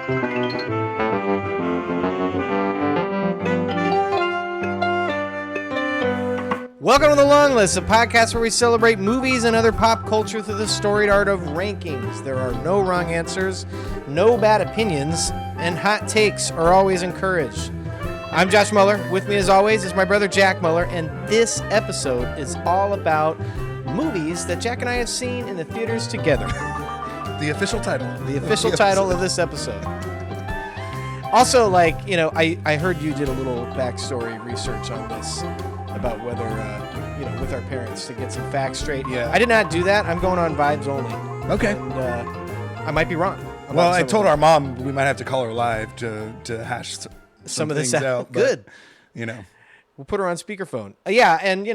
Welcome to The Longlist, a podcast where we celebrate movies and other pop culture through the storied art of rankings. There are no wrong answers, no bad opinions, and hot takes are always encouraged. I'm Josh Muller. With me, as always, is my brother Jack Muller, and this episode is all about movies that Jack and I have seen in the theaters together. The official title. The official title of this episode. Also, I heard you did a little backstory research on this about whether, with our parents to get some facts straight. Yeah. I did not do that. I'm going on vibes only. Okay. And, I might be wrong. Well, I told our mom we might have to call her live to hash some of this things out. Good. But, we'll put her on speakerphone. Yeah, and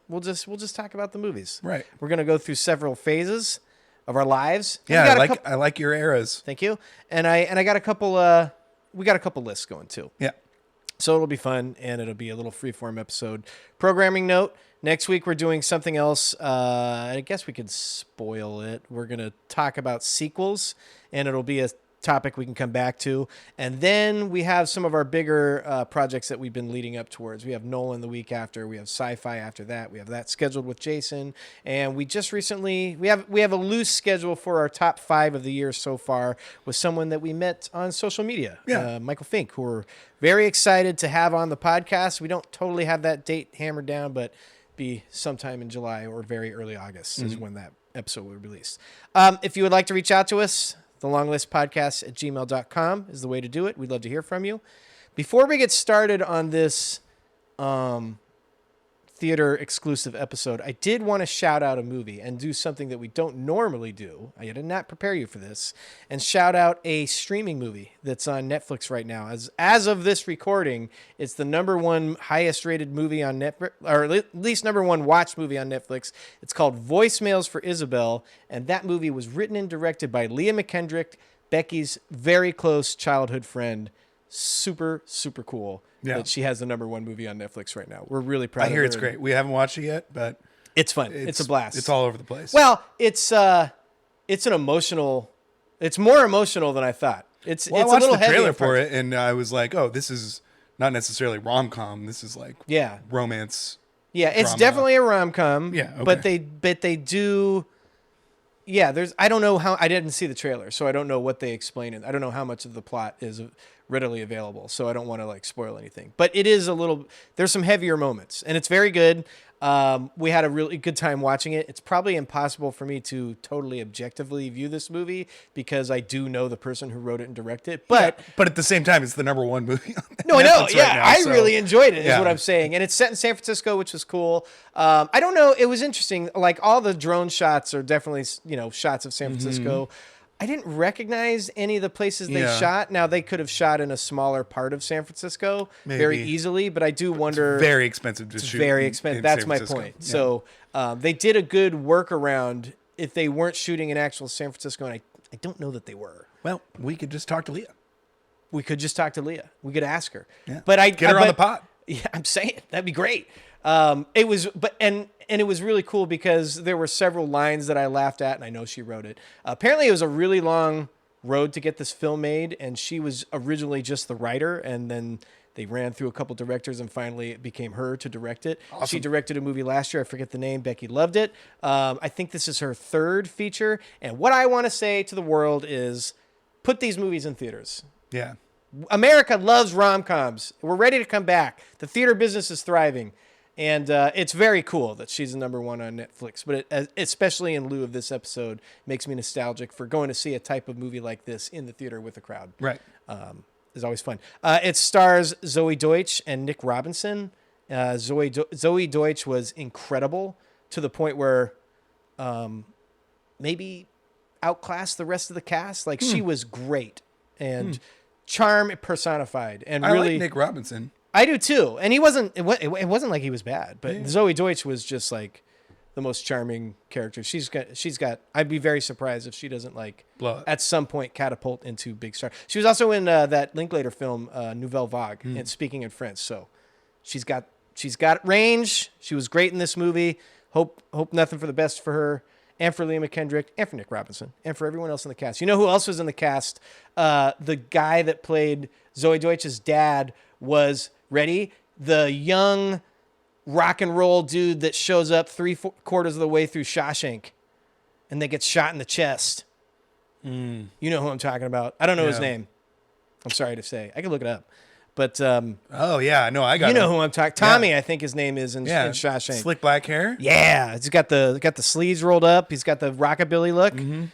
we'll just talk about the movies. Right. We're gonna go through several phases of our lives. Yeah, I like your eras. Thank you. And I got a couple. We got a couple lists going too. Yeah. So it'll be fun, and it'll be a little freeform episode. Programming note, next week we're doing something else. I guess we could spoil it. We're going to talk about sequels, and it'll be a topic we can come back to. And then we have some of our bigger projects that we've been leading up towards. We have Nolan the week after. We have sci-fi after that. We have that scheduled with Jason. And we just recently, we have a loose schedule for our top 5 of the year so far with someone that we met on social media, Michael Fink, who we're very excited to have on the podcast. We don't totally have that date hammered down, but be sometime in July or very early August is when that episode will be released. If you would like to reach out to us, thelonglistpodcast@gmail.com is the way to do it. We'd love to hear from you. Before we get started on this theater exclusive episode, I did want to shout out a movie and do something that we don't normally do. I did not prepare you for this, and shout out a streaming movie that's on Netflix right now. As of this recording, it's the number 1 highest rated movie on Netflix, or at least number 1 watched movie on Netflix. It's called Voicemails for Isabel, and that movie was written and directed by Leah McKendrick, Becky's very close childhood friend. Super, super cool that she has the number 1 movie on Netflix right now. We're really proud of her. I hear it's great. We haven't watched it yet, but it's fun. It's a blast. It's all over the place. Well, it's an emotional. It's more emotional than I thought. It's I a watched little the heavy trailer at for first. it, and I was like, "Oh, this is not necessarily rom-com. This is like romance." Yeah, it's drama. definitely a rom-com. Yeah, okay. but they do. Yeah, I don't know how. I didn't see the trailer, so I don't know what they explain. I don't know how much of the plot is readily available, so I don't want to spoil anything. But it is there's some heavier moments, and it's very good. We had a really good time watching it. It's probably impossible for me to totally objectively view this movie because I do know the person who wrote it and directed it. But at the same time, it's the number 1 movie on Netflix. No, I know. Yeah, right now, I really enjoyed it. Is Yeah. what I'm saying, and it's set in San Francisco, which was cool. I don't know. It was interesting. All the drone shots are definitely shots of San Francisco. I didn't recognize any of the places they shot. Now, they could have shot in a smaller part of San Francisco very easily, but I do wonder. It's very expensive to shoot. Very expensive. That's my point. Yeah. So they did a good workaround if they weren't shooting in actual San Francisco, and I don't know that they were. Well, we could just talk to Leah. We could just talk to Leah. We could ask her. Yeah. But get her on the pod. Yeah, I'm saying that'd be great. It was, and it was really cool because there were several lines that I laughed at, and I know she wrote it. Apparently, it was a really long road to get this film made, and she was originally just the writer, and then they ran through a couple directors, and finally it became her to direct it. Awesome. She directed a movie last year. I forget the name. Becky loved it. I think this is her 3rd feature, and what I want to say to the world is put these movies in theaters. Yeah. America loves rom-coms. We're ready to come back. The theater business is thriving. And it's very cool that she's the number 1 on Netflix. But especially in lieu of this episode, makes me nostalgic for going to see a type of movie like this in the theater with a crowd. Right. It's always fun. It stars Zoe Deutsch and Nick Robinson. Zoe Deutsch was incredible to the point where maybe outclassed the rest of the cast. She was great. And charm personified. And I really, like Nick Robinson. I do too, and he wasn't. It wasn't like he was bad, but Zoe Deutsch was just the most charming character. She's got. I'd be very surprised if she doesn't blow at some point catapult into big star. She was also in that Linklater film Nouvelle Vague, and Speaking in French. So she's got range. She was great in this movie. Hope nothing for the best for her. and for Leah McKendrick, and for Nick Robinson, and for everyone else in the cast. You know who else was in the cast? The guy that played Zoe Deutsch's dad was, ready? The young rock and roll dude that shows up 3/4 of the way through Shawshank and then gets shot in the chest. You know who I'm talking about. I don't know his name. I'm sorry to say. I can look it up. But oh yeah, no, I got. You know who I'm talking. Tommy, I think his name is in Shawshank. Slick black hair. Yeah, he's got the sleeves rolled up. He's got the rockabilly look. Mm-hmm.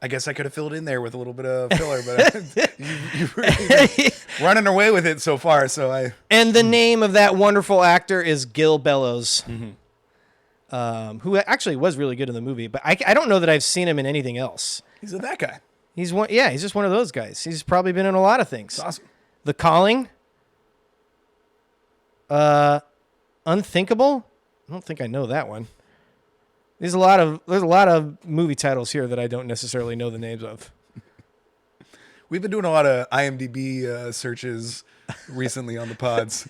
I guess I could have filled in there with a little bit of filler, but you really running away with it so far. So I. And the name of that wonderful actor is Gil Bellows, who actually was really good in the movie. But I don't know that I've seen him in anything else. He's that guy. He's one. Yeah, he's just one of those guys. He's probably been in a lot of things. That's awesome. The Calling. Unthinkable. I don't think I know that one. There's a lot of movie titles here that I don't necessarily know the names of. We've been doing a lot of IMDb searches recently on the pods.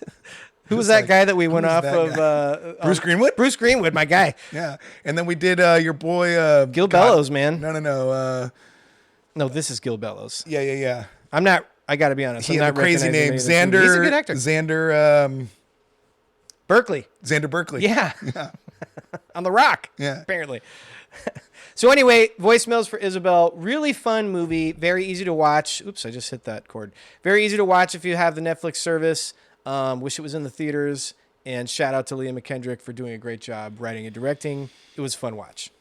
Who was that guy that we went off of? Bruce Greenwood? Bruce Greenwood, my guy. Yeah. And then we did your boy... Gil Bellows, man. No. No, this is Gil Bellows. Yeah. I got to be honest. He had a crazy name. Xander... He's a good actor. Xander... Berkeley. Xander Berkeley. Yeah. On the Rock. Yeah. Apparently. So anyway, voicemails for Isabel. Really fun movie. Very easy to watch. Oops, I just hit that cord. Very easy to watch if you have the Netflix service. Wish it was in the theaters. And shout out to Leah McKendrick for doing a great job writing and directing. It was a fun watch.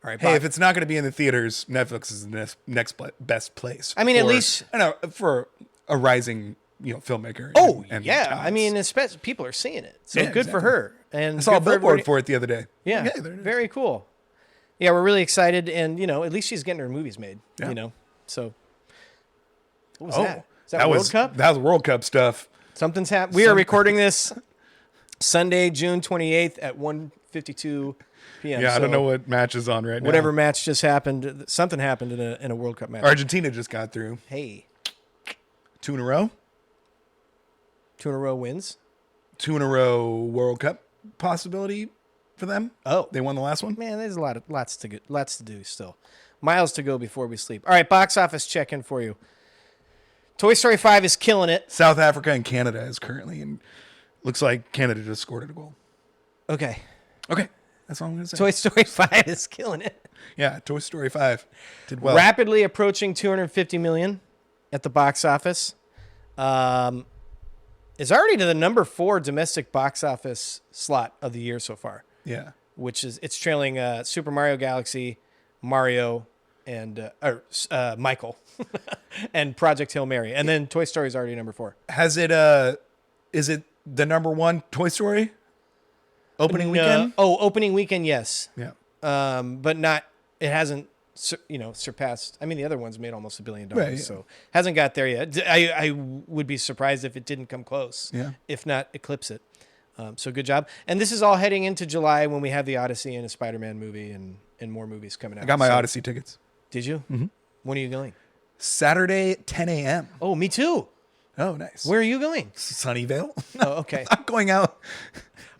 All right. Hey, if it's not going to be in the theaters, Netflix is the next best place. I mean, at least I know for a rising filmmaker. And yeah. I mean, especially people are seeing it. So good exactly. for her. And I saw a billboard for it the other day. Yeah. Very cool. Yeah, we're really excited. And, at least she's getting her movies made, So what was that? Is that World Cup? That was World Cup stuff. Something's happened. We are recording this Sunday, June 28th at 1:52 p.m. Yeah, I don't know what match is on right now. Whatever match just happened, something happened in a World Cup match. Argentina just got through. Hey. 2 in a row? 2 in a row wins? 2 in a row World Cup possibility for them? Oh. They won the last one? Man, there's lots to do still. Miles to go before we sleep. All right, box office check-in for you. Toy Story 5 is killing it. South Africa and Canada is currently, and looks like Canada just scored a goal. Okay. That's all I'm going to say. Toy Story 5 is killing it. Yeah, Toy Story 5 did well. Rapidly approaching $250 million at the box office. It's already to the number 4 domestic box office slot of the year so far. Yeah. It's trailing Super Mario Galaxy, Mario, and Michael, and Project Hail Mary, and then Toy Story is already number 4. Has it? Is it the number 1 Toy Story opening weekend? Opening weekend, yes. Yeah. But not. It hasn't. Surpassed. I mean, the other one's made almost $1 billion, right, yeah. So hasn't got there yet. I would be surprised if it didn't come close. Yeah. If not, eclipse it. So good job. And this is all heading into July when we have the Odyssey and a Spider-Man movie and more movies coming out. I got my Odyssey tickets. Did you? Mm-hmm. When are you going? Saturday, 10 a.m. Oh, me too. Oh, nice. Where are you going? Sunnyvale. Oh, okay. I'm going out.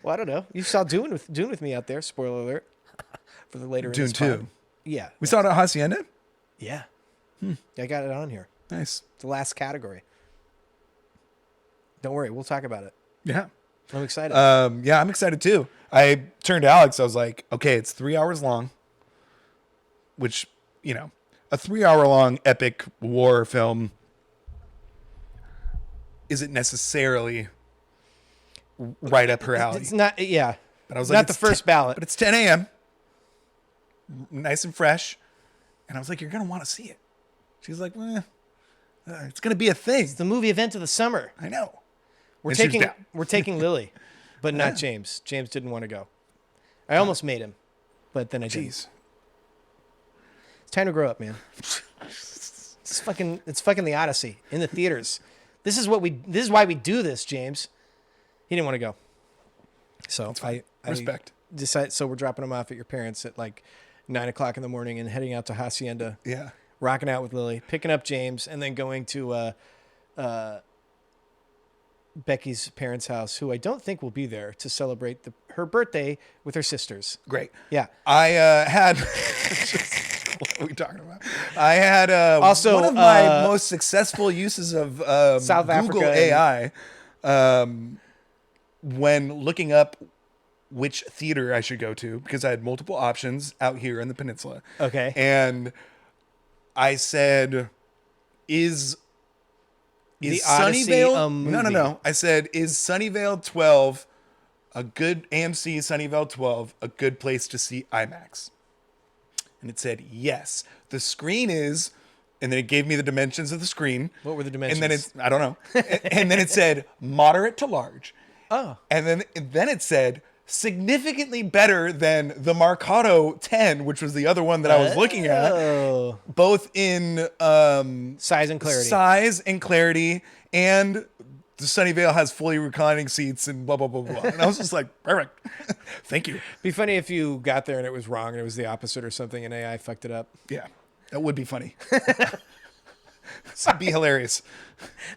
Well, I don't know. You saw Dune with me out there. Spoiler alert. For the later Dune 2. Yeah. We saw it at Hacienda? Yeah. I got it on here. Nice. It's the last category. Don't worry. We'll talk about it. Yeah. I'm excited. Yeah, I'm excited too. I turned to Alex. I was like, okay, it's 3 hours long, which, a 3 hour long epic war film isn't necessarily right up her alley. It's not, yeah. But I was not the first ballot. But it's 10 a.m. Nice and fresh. And I was like, you're going to want to see it. She's like, it's going to be a thing. It's the movie event of the summer. I know. We're taking Lily, but not James. James didn't want to go. I almost made him, but then I didn't. Jeez. It's time to grow up, man. It's fucking the Odyssey in the theaters. This is why we do this, James. He didn't want to go. So I respect. Decided, so we're dropping him off at your parents at like 9:00 in the morning and heading out to Hacienda. Yeah. Rocking out with Lily, picking up James, and then going to Becky's parents' house, who I don't think will be there to celebrate her birthday with her sisters. Great. Yeah. I had. What are we talking about? I had Also, one of my most successful uses of South Google Africa AI when looking up which theater I should go to, because I had multiple options out here in the peninsula. Okay. And I said, is The Odyssey Sunnyvale? a movie? No. I said, is Sunnyvale 12 a good AMC Sunnyvale 12 a good place to see IMAX? And it said yes. The screen is, and then it gave me the dimensions of the screen. What were the dimensions? And then I don't know. And then it said moderate to large. Oh. And then it said significantly better than the Marcato 10, which was the other one that I was looking at, both in size and clarity, and the Sunnyvale has fully reclining seats and blah, blah, blah, blah. And I was just like, perfect. Thank you. Be funny if you got there and it was wrong and it was the opposite or something and AI fucked it up. Yeah, that would be funny. It'd be hilarious.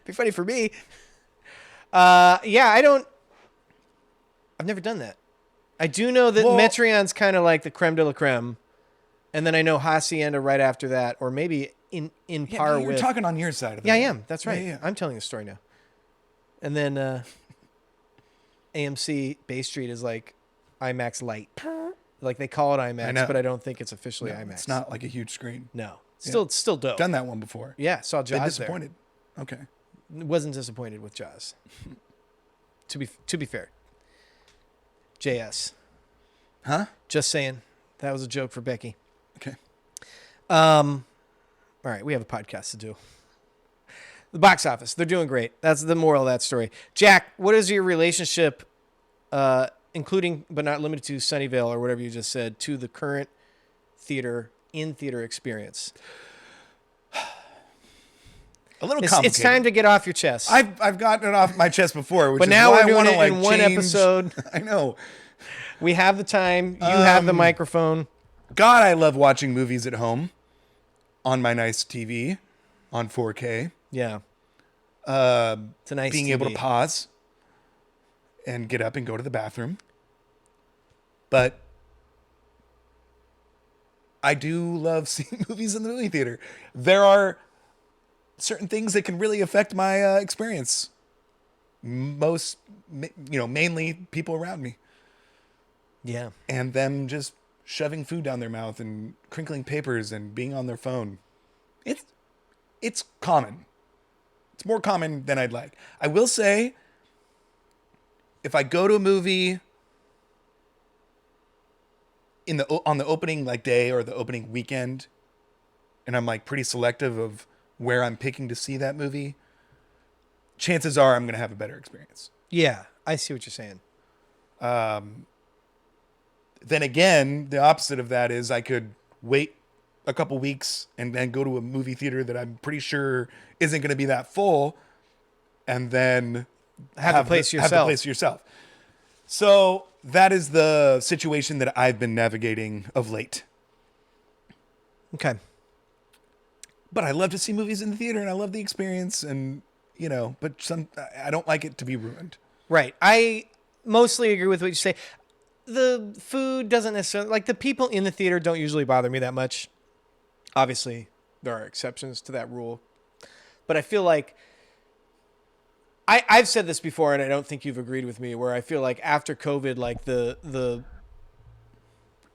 Be funny for me. I've never done that. I do know that Metreon's kind of like the creme de la creme. And then I know Hacienda right after that, or maybe in par with. You're talking on your side of it. Yeah, I am. That's right. Yeah. I'm telling the story now. And then AMC Bay Street is like IMAX Light. Like they call it IMAX, but I don't think it's officially IMAX. It's not like a huge screen. No. It's still dope. Done that one before. Yeah, saw Jaws Been disappointed. there. Okay. Wasn't disappointed with Jaws. To be fair. JS. Huh? Just saying. That was a joke for Becky. Okay. All right, we have a podcast to do. The box office, they're doing great. That's the moral of that story. Jack, what is your relationship, including but not limited to Sunnyvale or whatever you just said, to the current in-theater experience? A little complicated. It's time to get off your chest. I've gotten it off my chest before, but now we're doing it in one episode. I know. We have the time. You have the microphone. God, I love watching movies at home on my nice TV on 4K. Yeah. It's a nice being TV. able to pause and get up and go to the bathroom. But I do love seeing movies in the movie theater. There are certain things that can really affect my experience. Mainly people around me. Yeah. And them just shoving food down their mouth and crinkling papers and being on their phone. It's common. It's more common than I'd like. I will say, if I go to a movie on the opening day or the opening weekend, and I'm pretty selective of where I'm picking to see that movie, chances are I'm going to have a better experience. Yeah, I see what you're saying. Then again, the opposite of that is I could wait a couple weeks and then go to a movie theater that I'm pretty sure isn't going to be that full, and then have the place yourself. So that is the situation that I've been navigating of late. Okay. But I love to see movies in the theater, and I love the experience, and but I don't like it to be ruined. Right. I mostly agree with what you say. The food doesn't necessarily, the people in the theater don't usually bother me that much. Obviously, there are exceptions to that rule. But I feel like I've said this before, and I don't think you've agreed with me, where I feel like after COVID, the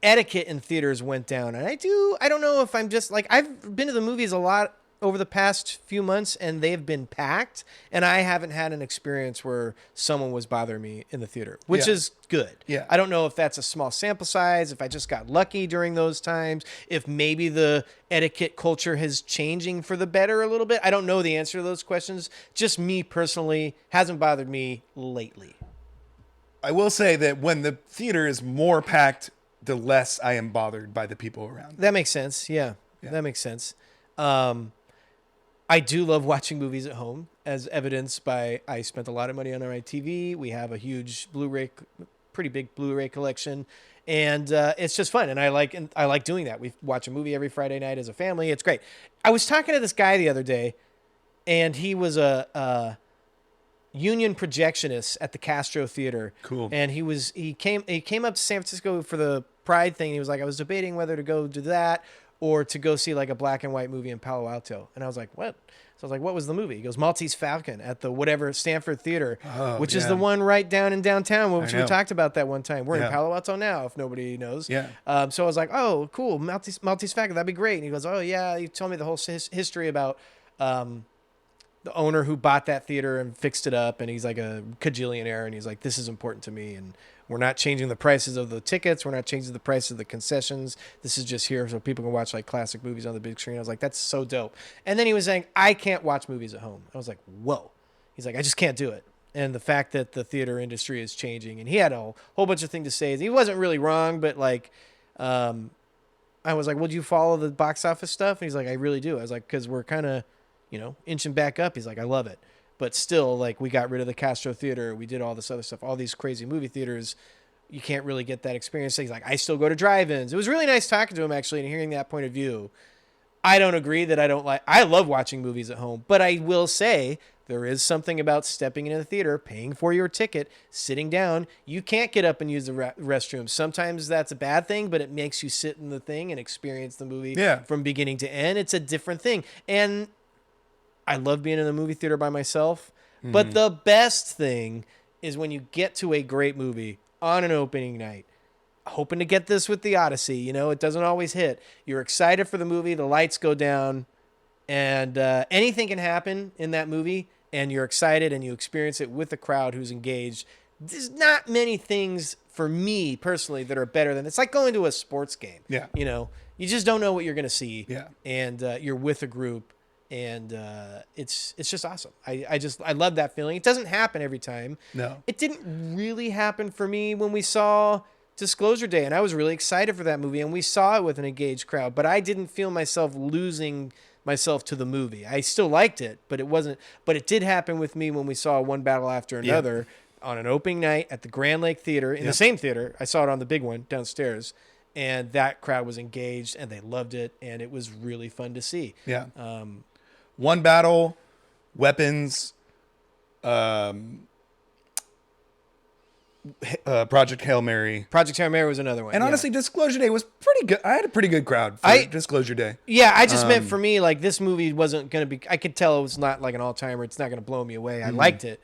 etiquette in theaters went down. And I don't know if I'm just I've been to the movies a lot over the past few months, and they've been packed, and I haven't had an experience where someone was bothering me in the theater, which is good. Yeah. I don't know if that's a small sample size, if I just got lucky during those times, if maybe the etiquette culture is changing for the better a little bit. I don't know the answer to those questions. Just me personally, hasn't bothered me lately. I will say that when the theater is more packed, the less I am bothered by the people around. That makes sense. Yeah. That makes sense. I do love watching movies at home, as evidenced by I spent a lot of money on my TV. We have a huge pretty big Blu-ray collection, and it's just fun. And I like doing that. We watch a movie every Friday night as a family. It's great. I was talking to this guy the other day, and he was a union projectionist at the Castro Theater. Cool. And he came up to San Francisco for the Pride thing. He was like, I was debating whether to go do that or to go see like a black and white movie in Palo Alto. And I was like, what? So I was like, what was the movie? He goes, Maltese Falcon at the whatever Stanford Theater, which is the one right down in downtown, which we talked about that one time. We're in Palo Alto now, if nobody knows. Yeah. So I was like, oh, cool, Maltese Falcon, that'd be great. And he goes, oh, yeah, he told me the whole history about the owner who bought that theater and fixed it up. And he's like a cajillionaire. And he's like, this is important to me. And we're not changing the prices of the tickets. We're not changing the price of the concessions. This is just here so people can watch like classic movies on the big screen. I was like, that's so dope. And then he was saying, I can't watch movies at home. I was like, whoa. He's like, I just can't do it. And the fact that the theater industry is changing, and he had a whole bunch of things to say. He wasn't really wrong, but like, I was like, well, do you follow the box office stuff? And he's like, I really do. I was like, because we're kind of, inching back up. He's like, I love it. But still, like, we got rid of the Castro Theater. We did all this other stuff, all these crazy movie theaters. You can't really get that experience. He's like, I still go to drive-ins. It was really nice talking to him, actually, and hearing that point of view. I don't agree that I love watching movies at home, but I will say there is something about stepping into the theater, paying for your ticket, sitting down. You can't get up and use the restroom. Sometimes that's a bad thing, but it makes you sit in the thing and experience the movie from beginning to end. It's a different thing. And I love being in the movie theater by myself, but the best thing is when you get to a great movie on an opening night, hoping to get this with the Odyssey. It doesn't always hit. You're excited for the movie, the lights go down, and anything can happen in that movie, and you're excited and you experience it with a crowd who's engaged. There's not many things for me personally that are better than it's like going to a sports game. Yeah. You just don't know what you're going to see. Yeah. And you're with a group. And it's just awesome. I love that feeling. It doesn't happen every time. No. It didn't really happen for me when we saw Disclosure Day, and I was really excited for that movie, and we saw it with an engaged crowd, but I didn't feel myself losing myself to the movie. I still liked it, but it did happen with me when we saw One Battle After Another on an opening night at the Grand Lake Theater, in the same theater. I saw it on the big one downstairs, and that crowd was engaged, and they loved it, and it was really fun to see. Yeah. One Battle, Weapons, Project Hail Mary. Project Hail Mary was another one. And honestly, Disclosure Day was pretty good. I had a pretty good crowd for Disclosure Day. Yeah, I just meant for me, like, this movie wasn't going to be... I could tell it was not like an all-timer. It's not going to blow me away. I liked it.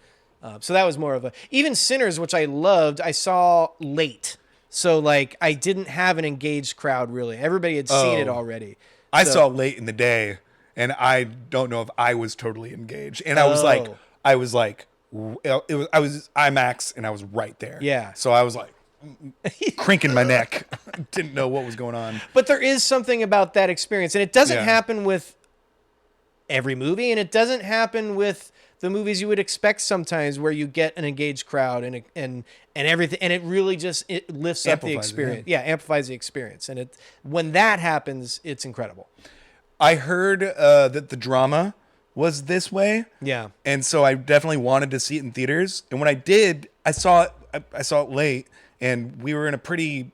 So that was more of a... Even Sinners, which I loved, I saw late. So, like, I didn't have an engaged crowd, really. Everybody had seen it already. I saw late in the day, and I don't know if I was totally engaged. And I was IMAX, and I was right there. Yeah. So I was like crinking my neck. Didn't know what was going on. But there is something about that experience, and it doesn't happen with every movie, and it doesn't happen with the movies you would expect sometimes, where you get an engaged crowd and everything, and it really just lifts up the experience. Amplifies the experience, and when that happens, it's incredible. I heard that the drama was this way. Yeah. And so I definitely wanted to see it in theaters. And when I did, I saw it late, and we were in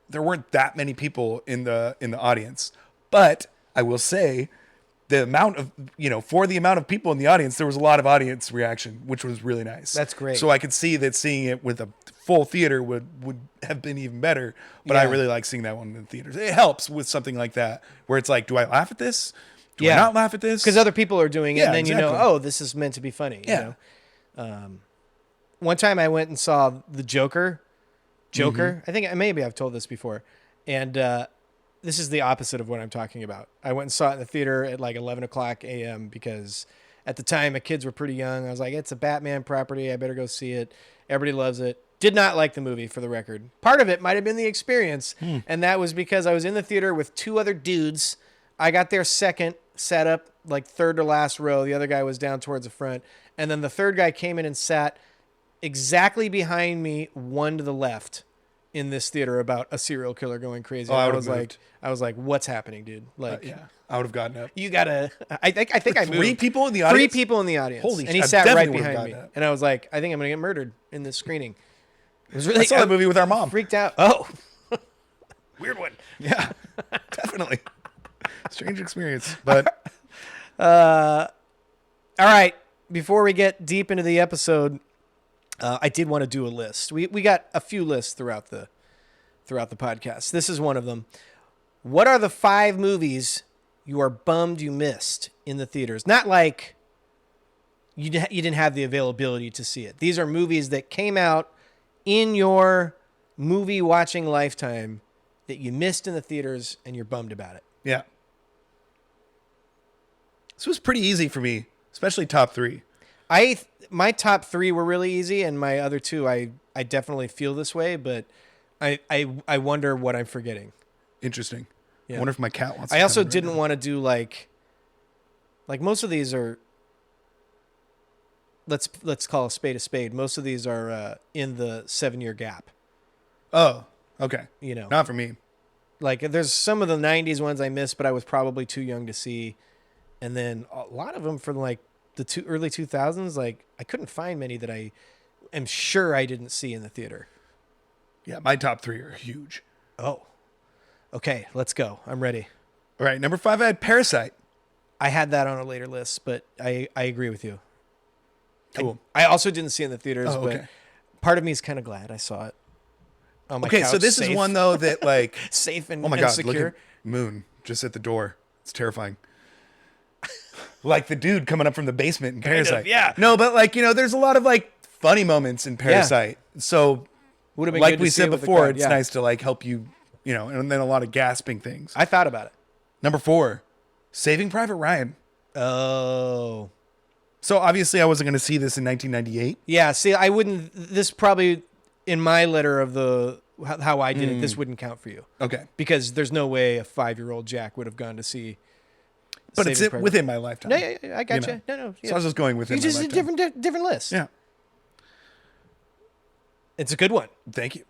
there weren't that many people in the audience. But I will say the amount of, for the amount of people in the audience, there was a lot of audience reaction, which was really nice. That's great. So I could see that seeing it with a full theater would have been even better. But I really like seeing that one in the theaters. It helps with something like that, where it's like, do I laugh at this? Do I not laugh at this? Because other people are doing it, and then exactly. this is meant to be funny. One time I went and saw the Joker. I think maybe I've told this before. And this is the opposite of what I'm talking about. I went and saw it in the theater at like 11 o'clock a.m. because at the time my kids were pretty young. I was like, it's a Batman property. I better go see it. Everybody loves it. Did not like the movie, for the record. Part of it might have been the experience, and that was because I was in the theater with two other dudes. I got there second, sat up like third to last row. The other guy was down towards the front. And then the third guy came in and sat exactly behind me, one to the left, in this theater about a serial killer going crazy. Oh, I was like, what's happening, dude? Like, I would have gotten up. You gotta, I think I moved. Three people in the audience? 3 people in the audience. Holy shit. And he sat right behind me. And I was like, I think I'm going to get murdered in this screening. It was really, I saw that movie with our mom. Freaked out. Oh. Weird one. Yeah, definitely. Strange experience, but all right. before we get deep into the episode, I did want to do a list. We got a few lists throughout the podcast. This is one of them. What are the 5 movies you are bummed you missed in the theaters? Not like you didn't have the availability to see it. These are movies that came out in your movie watching lifetime that you missed in the theaters and you're bummed about it. Yeah. This was pretty easy for me, especially top 3. My top 3 were really easy, and my other 2, I definitely feel this way, but I wonder what I'm forgetting. Interesting. Yeah. I wonder if my cat wants to I also come in right didn't now. want to do like most of these are, let's call a spade. Most of these are in the 7-year gap. Oh, okay. You know, Not for me. like there's some of the 90s ones I missed, but I was probably too young to see. And then a lot of them from like the early 2000s, like I couldn't find many that I am sure I didn't see in the theater. Yeah, my top 3 are huge. Oh, okay. Let's go. I'm ready. All right, number 5, I had Parasite. I had that on a later list, but I agree with you. Cool. I also didn't see it in the theaters, Oh, okay. but part of me is kind of glad I saw it. On my Okay, couch, so this safe, is one though that like, safe and, oh my and God, secure. look at Moon just at the door. It's terrifying. Like the dude coming up from the basement in Parasite. yeah. No, but like, there's a lot of like funny moments in Parasite. So Would have been like good to we see said it with the before, crowd, it's yeah. nice to like help you, and then a lot of gasping things. I thought about it. Number 4, Saving Private Ryan. Oh, So obviously I wasn't going to see this in 1998. yeah. See, I wouldn't. This probably in my letter of the how I did it. This wouldn't count for you Okay. because there's no way a 5-year-old Jack would have gone to see. But it's Saving Private- within my lifetime. No, yeah, I got You you. know. No. So I was just going within You my just a lifetime. different list. Yeah. It's a good one. Thank you.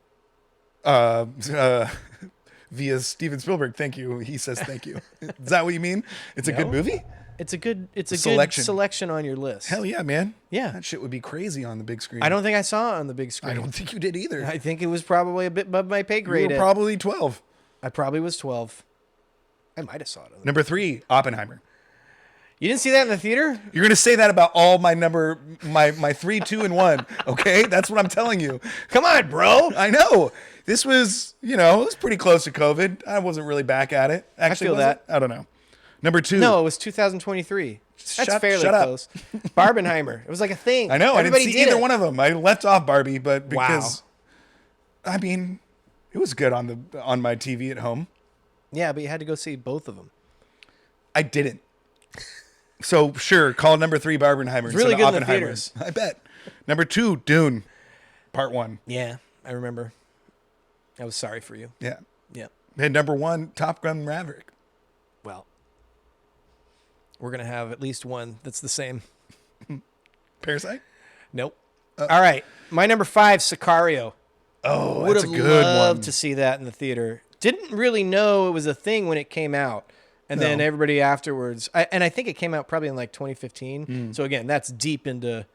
Via Steven Spielberg, thank you. He says thank you. Is that what you mean? It's a good No. movie? It's a good Selection. good selection on your list. Hell yeah, man. Yeah. That shit would be crazy on the big screen. I don't think I saw it on the big screen. I don't think you did either. I think it was probably a bit above my pay You grade. were probably 12. I probably was 12. I might have saw it. Number 3, Oppenheimer. You didn't see that in the theater? You're going to say that about all my 3, 2, and 1. Okay? That's what I'm telling you. Come on, bro. I know. This was, it was pretty close to COVID. I wasn't really back at it. Actually, feel was that. it? I don't know. Number 2. No, it was 2023. That's fairly shut up. close. Barbenheimer. It was like a thing. I know. Everybody I didn't see did either it. one of them. I left off Barbie, but Wow. because, I mean, it was good on my TV at home. Yeah, but you had to go see both of them. I didn't. So sure, call number 3 Barbenheimer. It's really instead of good in the Oppenheimer. theaters. I bet. Number 2, Dune, Part 1. Yeah, I remember. I was sorry for you. Yeah. Yeah. And number 1, Top Gun Maverick. Well, we're going to have at least one that's the same. Parasite. Nope. All right. My number 5, Sicario. Oh, Would that's have a good loved one. to see that in the theater. Didn't really know it was a thing when it came out. And then No. everybody afterwards, and I think it came out probably in like 2015. So again, that's deep into,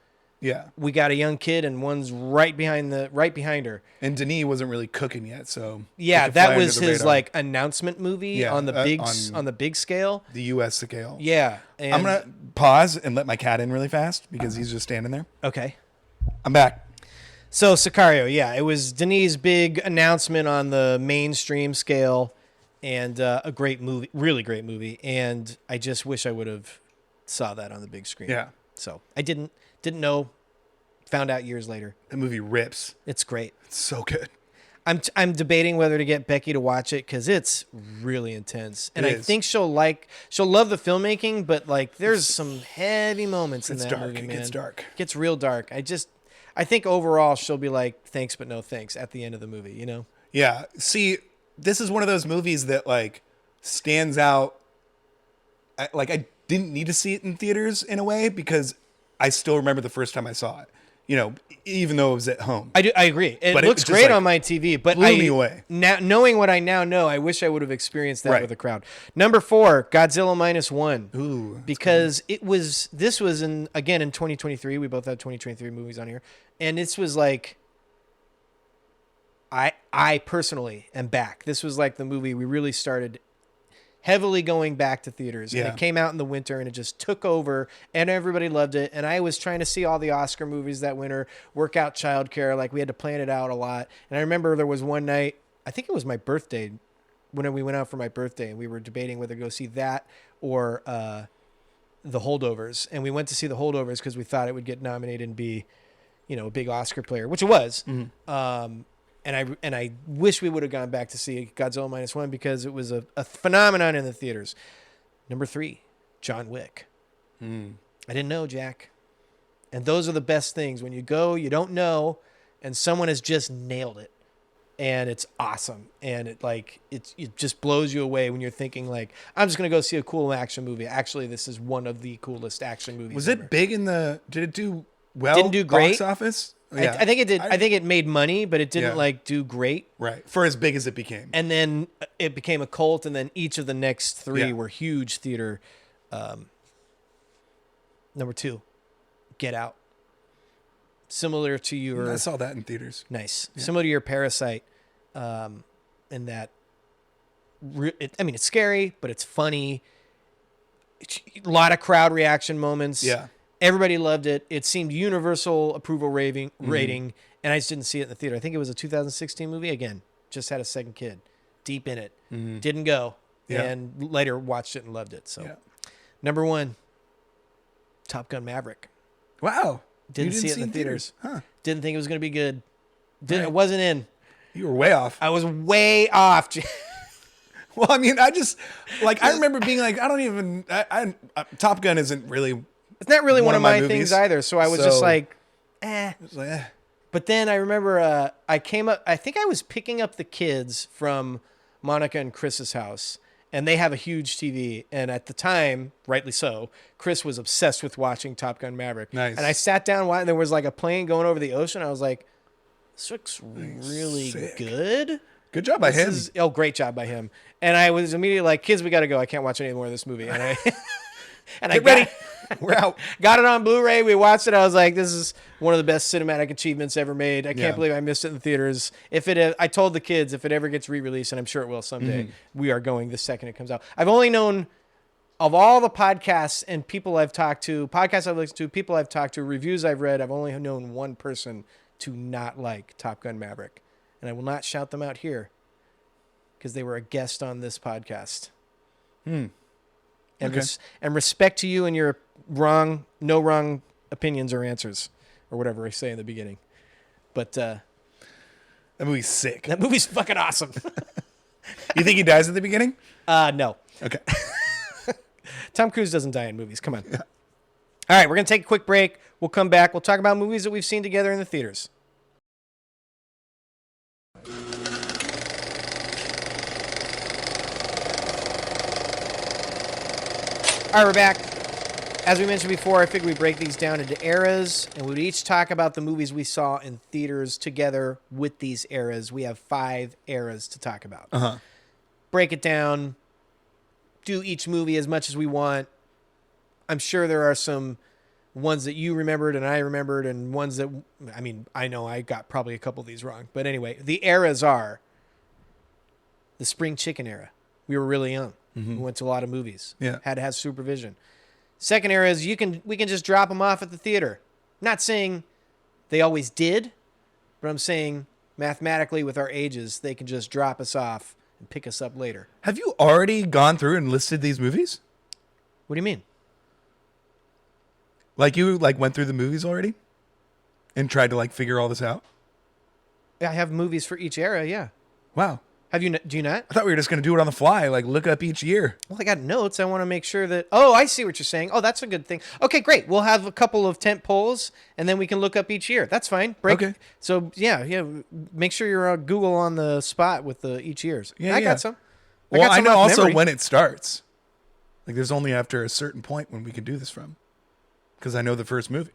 Yeah. we got a young kid and one's right behind her. And Denis wasn't really cooking yet, so Yeah, it could fly that under was the his radar. like announcement movie Yeah, on the big on- on the big scale. the U.S. scale. Yeah, and, I'm gonna pause and let my cat in really fast because he's just standing there. okay. I'm back. So Sicario, yeah, it was Denis' big announcement on the mainstream scale, and a great movie, really great movie. And I just wish I would have saw that on the big screen. Yeah, So I didn't know. Found out years later. the movie rips. It's great. It's so good. I'm debating whether to get Becky to watch it because it's really intense, and It I is. think she'll love the filmmaking, but like there's some heavy moments in It's that dark. movie, It man. gets dark. It gets real dark. I think overall she'll be like thanks but no thanks at the end of the movie. You know? Yeah. See, this is one of those movies that like stands out. I didn't need to see it in theaters in a way because I still remember the first time I saw it. Even though it was at home. I agree. It But it looks just, great like, on my TV, but blew me away. Now knowing what I now know, I wish I would have experienced that Right. with a crowd. Number 4, Godzilla -1. Ooh, that's because this was in 2023. We both had 2023 movies on here, and this was like I personally am back. This was like the movie we really started heavily going back to theaters. And Yeah. it came out in the winter and it just took over and everybody loved it. And I was trying to see all the Oscar movies that winter, work out childcare. Like we had to plan it out a lot. And I remember there was one night, I think it was my birthday, when we went out for my birthday and we were debating whether to go see that or The Holdovers. And we went to see The Holdovers because we thought it would get nominated and be, you know, a big Oscar player, which it was. And I wish we would have gone back to see Godzilla -1 because it was a phenomenon in the theaters. Number 3, John Wick. I didn't know, Jack. And those are the best things. When you go, you don't know, and someone has just nailed it. And it's awesome. And it just blows you away when you're thinking like, I'm just going to go see a cool action movie. Actually, this is one of the coolest action movies Was ever. it big did it do well? Didn't do great. Box office? Yeah. I think it did. I think it made money, but it didn't do great. Right. For as big as it became. And then it became a cult, and then each of the next 3 were huge theater. Number 2, Get Out. Similar to your... I saw that in theaters. Nice. Yeah. Similar to your Parasite, in that... it's scary, but it's funny. A lot of crowd reaction moments. Yeah. Everybody loved it. It seemed universal approval rating, and I just didn't see it in the theater. I think it was a 2016 movie. Again, just had a second kid. Deep in it. Didn't go. Yeah. And later watched it and loved it. So, Number 1, Top Gun Maverick. Wow. Didn't see it in the theaters. Huh. Didn't think it was going to be good. It wasn't in. You were way off. I was way off. Well, I mean, I just, like, I remember being like, I don't even, Top Gun isn't really... It's not really one of my movies, things either. So I was just like, eh. It was like, eh. But then I remember I came up, I think I was picking up the kids from Monica and Chris's house, and they have a huge TV. And at the time, rightly so, Chris was obsessed with watching Top Gun Maverick. Nice. And I sat down and there was like a plane going over the ocean. I was like, this looks really Sick. Good. Good job by him. Great job by him. And I was immediately like, kids, we got to go. I can't watch any more of this movie. And I Get ready. We're out. Got it on Blu-ray. We watched it. I was like, this is one of the best cinematic achievements ever made. I can't believe I missed it in the theaters. I told the kids if it ever gets re-released, and I'm sure it will someday, we are going the second it comes out. I've only known, of all the podcasts and people I've talked to, podcasts I've listened to, people I've talked to, reviews I've read, I've only known one person to not like Top Gun Maverick. And I will not shout them out here because they were a guest on this podcast. And, and respect to you and your no wrong opinions or answers or whatever I say in the beginning. But that movie's sick. That movie's fucking awesome. You think he dies at the beginning? No. Okay. Tom Cruise doesn't die in movies. Come on. Yeah. All right, we're going to take a quick break. We'll come back. We'll talk about movies that we've seen together in the theaters. All right, we're back. As we mentioned before, I figured we'd break these down into eras, and we'd each talk about the movies we saw in theaters together with these eras. We have 5 eras to talk about. Break it down, do each movie as much as we want. I'm sure there are some ones that you remembered and I remembered, and ones that, I know I got probably a couple of these wrong. But anyway, the eras are the spring chicken era. We were really young. We went to a lot of movies. Had to have supervision. Second era is we can just drop them off at the theater. Not saying they always did, but I'm saying mathematically with our ages, they can just drop us off and pick us up later. Have you already gone through and listed these movies? What do you mean? Like you went through the movies already and tried to figure all this out? I have movies for each era, yeah. Wow. Do you not? I thought we were just going to do it on the fly, look up each year. Well, I got notes. I want to make sure that... Oh, I see what you're saying. Oh, that's a good thing. Okay, great. We'll have a couple of tent poles, and then we can look up each year. That's fine. Okay. So, yeah. Make sure you're on Google on the spot with each years. Yeah, I got some. Well, I know also when it starts. There's only after a certain point when we can do this from. Because I know the first movie.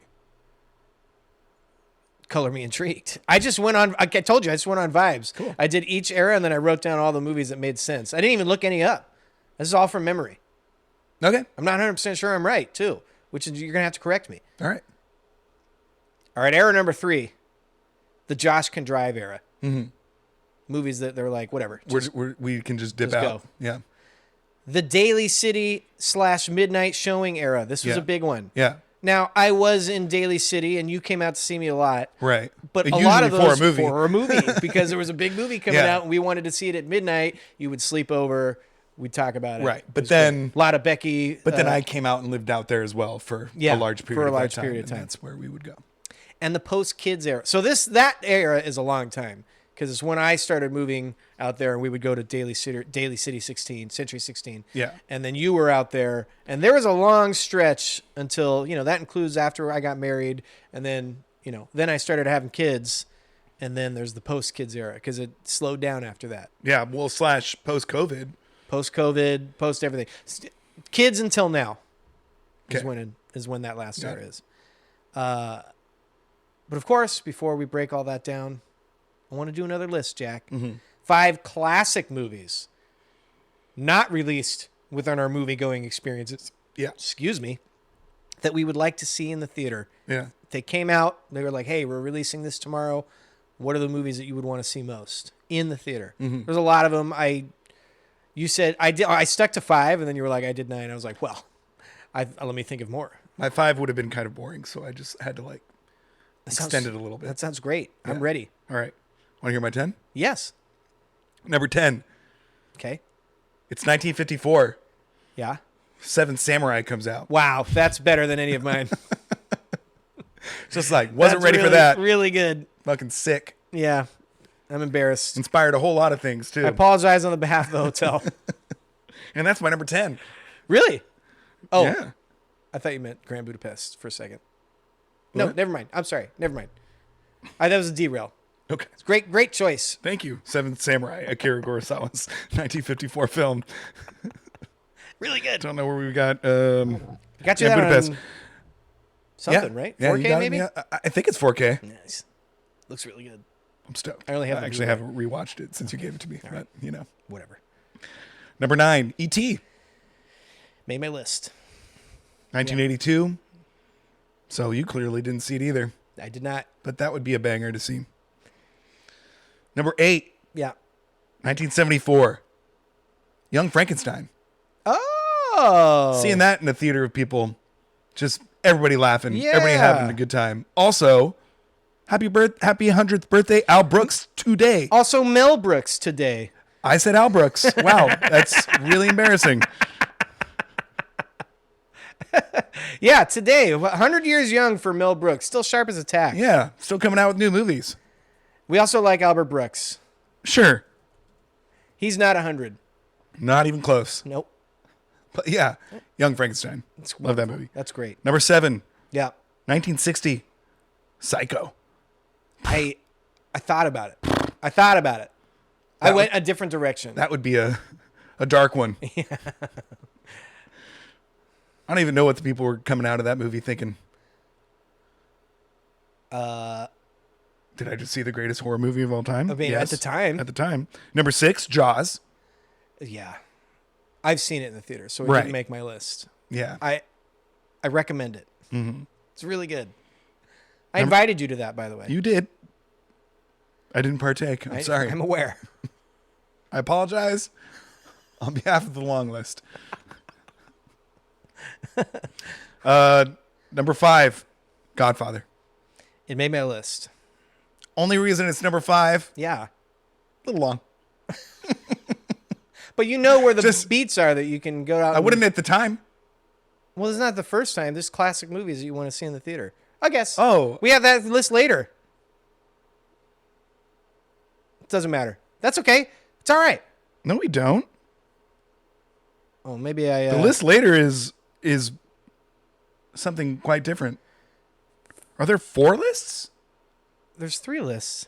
Color me intrigued. I just went on, I told you, I just went on vibes. Cool. I did each era, and then I wrote down all the movies that made sense. I didn't even look any up. This is all from memory. Okay. I'm not 100% sure I'm right, too, which is, you're going to have to correct me. All right. All right, era number 3, the Josh Can Drive era. Movies that they're like, whatever. We can just dip out. go. Yeah. The Daily City / midnight showing era. This was Yeah. a big one. Yeah. Now, I was in Daily City, and you came out to see me a lot. Right. But a Usually lot of those for a movie. because there was a big movie coming Yeah. out, and we wanted to see it at midnight. You would sleep over. We'd talk about it. Right. It But was then great. A lot of Becky. But then I came out and lived out there as well for Yeah, a large period for a of large that period of and time. that's where we would go. And the post-kids era. So that era is a long time because it's when I started moving out there, and we would go to Daily City 16, Century 16. Yeah. And then you were out there, and there was a long stretch until, that includes after I got married, and then, then I started having kids, and then there's the post-kids era because it slowed down after that. Yeah. Well, / post-COVID. Post-COVID, post-everything. Kids until now is Okay. when that last Got era it. is. But of course, before we break all that down, I want to do another list, Jack. 5 classic movies not released within our movie-going experiences. Yeah. Excuse me. That we would like to see in the theater. Yeah. They came out. They were like, "Hey, we're releasing this tomorrow. What are the movies that you would want to see most in the theater?" There's a lot of them. You said I did. I stuck to 5, and then you were like, "I did 9." I was like, "Well, let me think of more." My 5 would have been kind of boring, so I just had to extend it a little bit. That sounds great. I'm Yeah. ready. All right. Want to hear my 10? Yes. Number 10. Okay. It's 1954. Yeah. 7 Samurai comes out. Wow, that's better than any of mine. Just wasn't That's ready for really, that. Really good. Fucking sick. Yeah. I'm embarrassed. Inspired a whole lot of things too. I apologize on the behalf of the hotel. And that's my number 10. Really? Oh, Yeah. I thought you meant Grand Budapest for a second. No, What? never mind. I'm sorry. Never mind. That was a derail. Okay. Great choice. Thank you. 7th Samurai, Akira Kurosawa's 1954 film. Really good. Don't know where we got. Got you yeah, that Budapest. on something, right? Yeah, 4K you got it. maybe? Yeah, I think it's 4K. Nice. Looks really good. I'm stoked. I only have I the actually Blu-ray. haven't rewatched it since you gave it to me. But, Whatever. Number 9, E.T., Made my list. 1982. So you clearly didn't see it either. I did not. But that would be a banger to see. Number 8, Yeah. 1974. Young Frankenstein. Oh. Seeing that in a theater of people, just everybody laughing, everybody Yeah. having a good time. Also, happy 100th birthday, Al Brooks today. Also, Mel Brooks today. I said Al Brooks. Wow, that's really embarrassing. Yeah, today. 100 years young for Mel Brooks. Still sharp as a tack. Yeah, still coming out with new movies. We also like Albert Brooks. Sure, He's not 100. not even close. Nope. But yeah, Young Frankenstein. It's Love that wonderful. movie. That's great. Number 7, Yeah. 1960, Psycho. I thought about it. I That went a different direction. That would be a dark one. I don't even know what the people were coming out of that movie thinking. Did I just see the greatest horror movie of all time? I mean, at the time. At the time. Number 6, Jaws. Yeah. I've seen it in the theater, so it Right. didn't make my list. Yeah. I recommend it. It's really good. I invited you to that, by the way. You did. I didn't partake. I'm sorry. I'm aware. I apologize on behalf of the long list. Number 5, Godfather. It made my list. Only reason it's number 5, Yeah. a little long. But you know where the Just- beats are that you can go out. I wouldn't at the time. Well, it's not the first time. There's classic movies that you want to see in the theater. I guess. Oh. We have that list later. It doesn't matter. That's okay. It's all right. No, we don't. Oh, maybe I. The list later is something quite different. Are there 4 lists? There's 3 lists.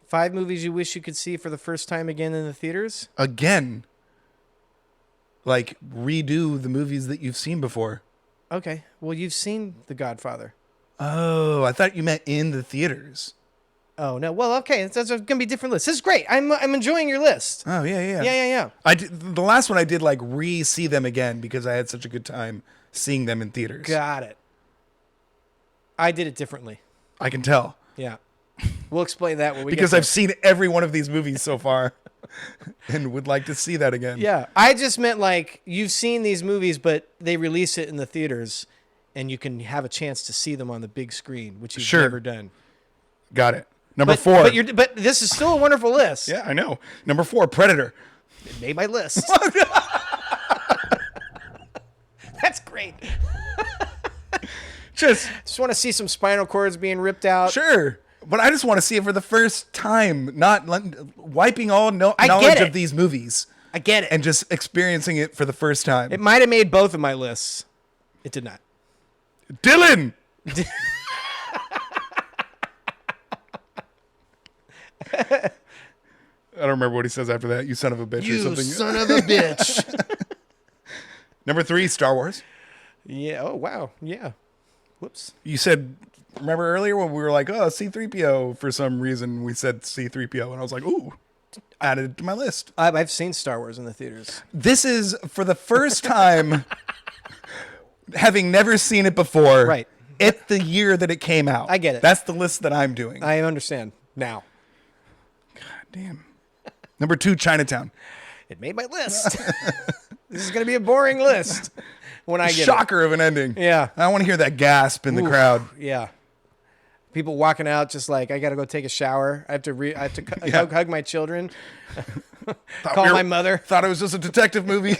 5 movies you wish you could see for the first time again in the theaters. Again. Like, redo the movies that you've seen before. Okay. Well, you've seen The Godfather. Oh, I thought you meant in the theaters. Oh no. Well, okay. That's going to be a different list. This is great. I'm enjoying your list. Oh, yeah. Yeah. I did, the last one I did re-see them again because I had such a good time seeing them in theaters. Got it. I did it differently. I can tell. Yeah. We'll explain that when we Because get I've seen every one of these movies so far. and would like to see that again. Yeah. I just meant like you've seen these movies, but they release it in the theaters and you can have a chance to see them on the big screen, which you've Sure. never done. Got it. Number 4. But this is still a wonderful list. Yeah, I know. Number 4, Predator. It made my list. That's great. Just want to see some spinal cords being ripped out. sure. But I just want to see it for the first time, not wiping all I get knowledge it. of these movies I get it. and just experiencing it for the first time. It might have made both of my lists. It did not. Dylan! I don't remember what he says after that. You son of a bitch or You something. son of a bitch. Number 3, Star Wars. Yeah. Oh, wow. Yeah. Whoops. You said, remember earlier when we were like, oh, C-3PO, for some reason we said C-3PO, and I was like, ooh, added it to my list. I've seen Star Wars in the theaters. This is, for the first time, having never seen it before, Right. It's the year that it came out. I get it. That's the list that I'm doing. I understand now. Damn. Number 2, Chinatown. It made my list. This is going to be a boring list when I get Shocker of an ending. it. Yeah. I want to hear that gasp in the Oof. crowd. Yeah. People walking out just like, I got to go take a shower. I have to Yeah. hug my children. Thought Call we were- my mother. Thought it was just a detective movie.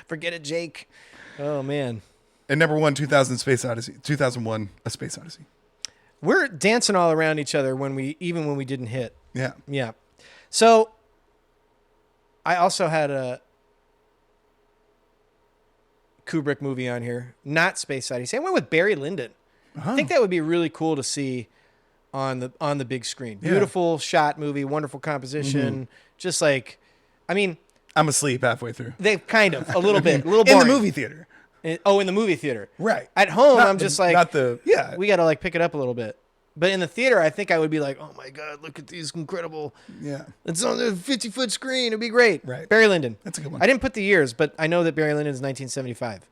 Forget it, Jake. Oh, man. And number 1, 2001, A Space Odyssey. We're dancing all around each other even when we didn't hit. Yeah. Yeah. So I also had a Kubrick movie on here, not Space Odyssey. I went with Barry Lyndon. I think that would be really cool to see on the big screen. Yeah. Beautiful shot movie, wonderful composition. Just like, I mean, I'm asleep halfway through. they kind of a little bit, a little In boring. the movie theater. In the movie theater. Right. At home, Not I'm the- just like, not the, yeah. we got to like pick it up a little bit. But in the theater, I think I would be like, oh my God, look at these incredible. Yeah. It's on the 50-foot screen. It'd be great. Right. Barry Lyndon. That's a good one. I didn't put the years, but I know that Barry Lyndon is 1975.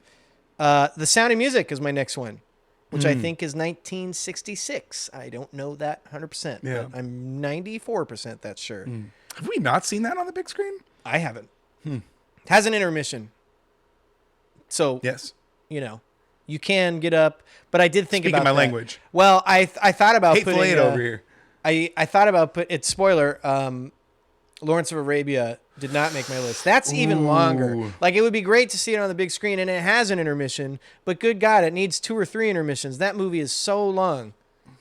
The Sound of Music is my next one, which I think is 1966. I don't know that 100%. Yeah. But I'm 94% that's sure. Have we not seen that on the big screen? I haven't. Has an intermission. So, Yes. you know, you can get up, but I did think Speaking about my that. language. Well, I thought about Hateful putting Eight over here. I thought about it's spoiler. Lawrence of Arabia did not make my list. That's even longer. Like it would be great to see it on the big screen, and it has an intermission. But good God, it needs 2 or 3 intermissions. That movie is so long,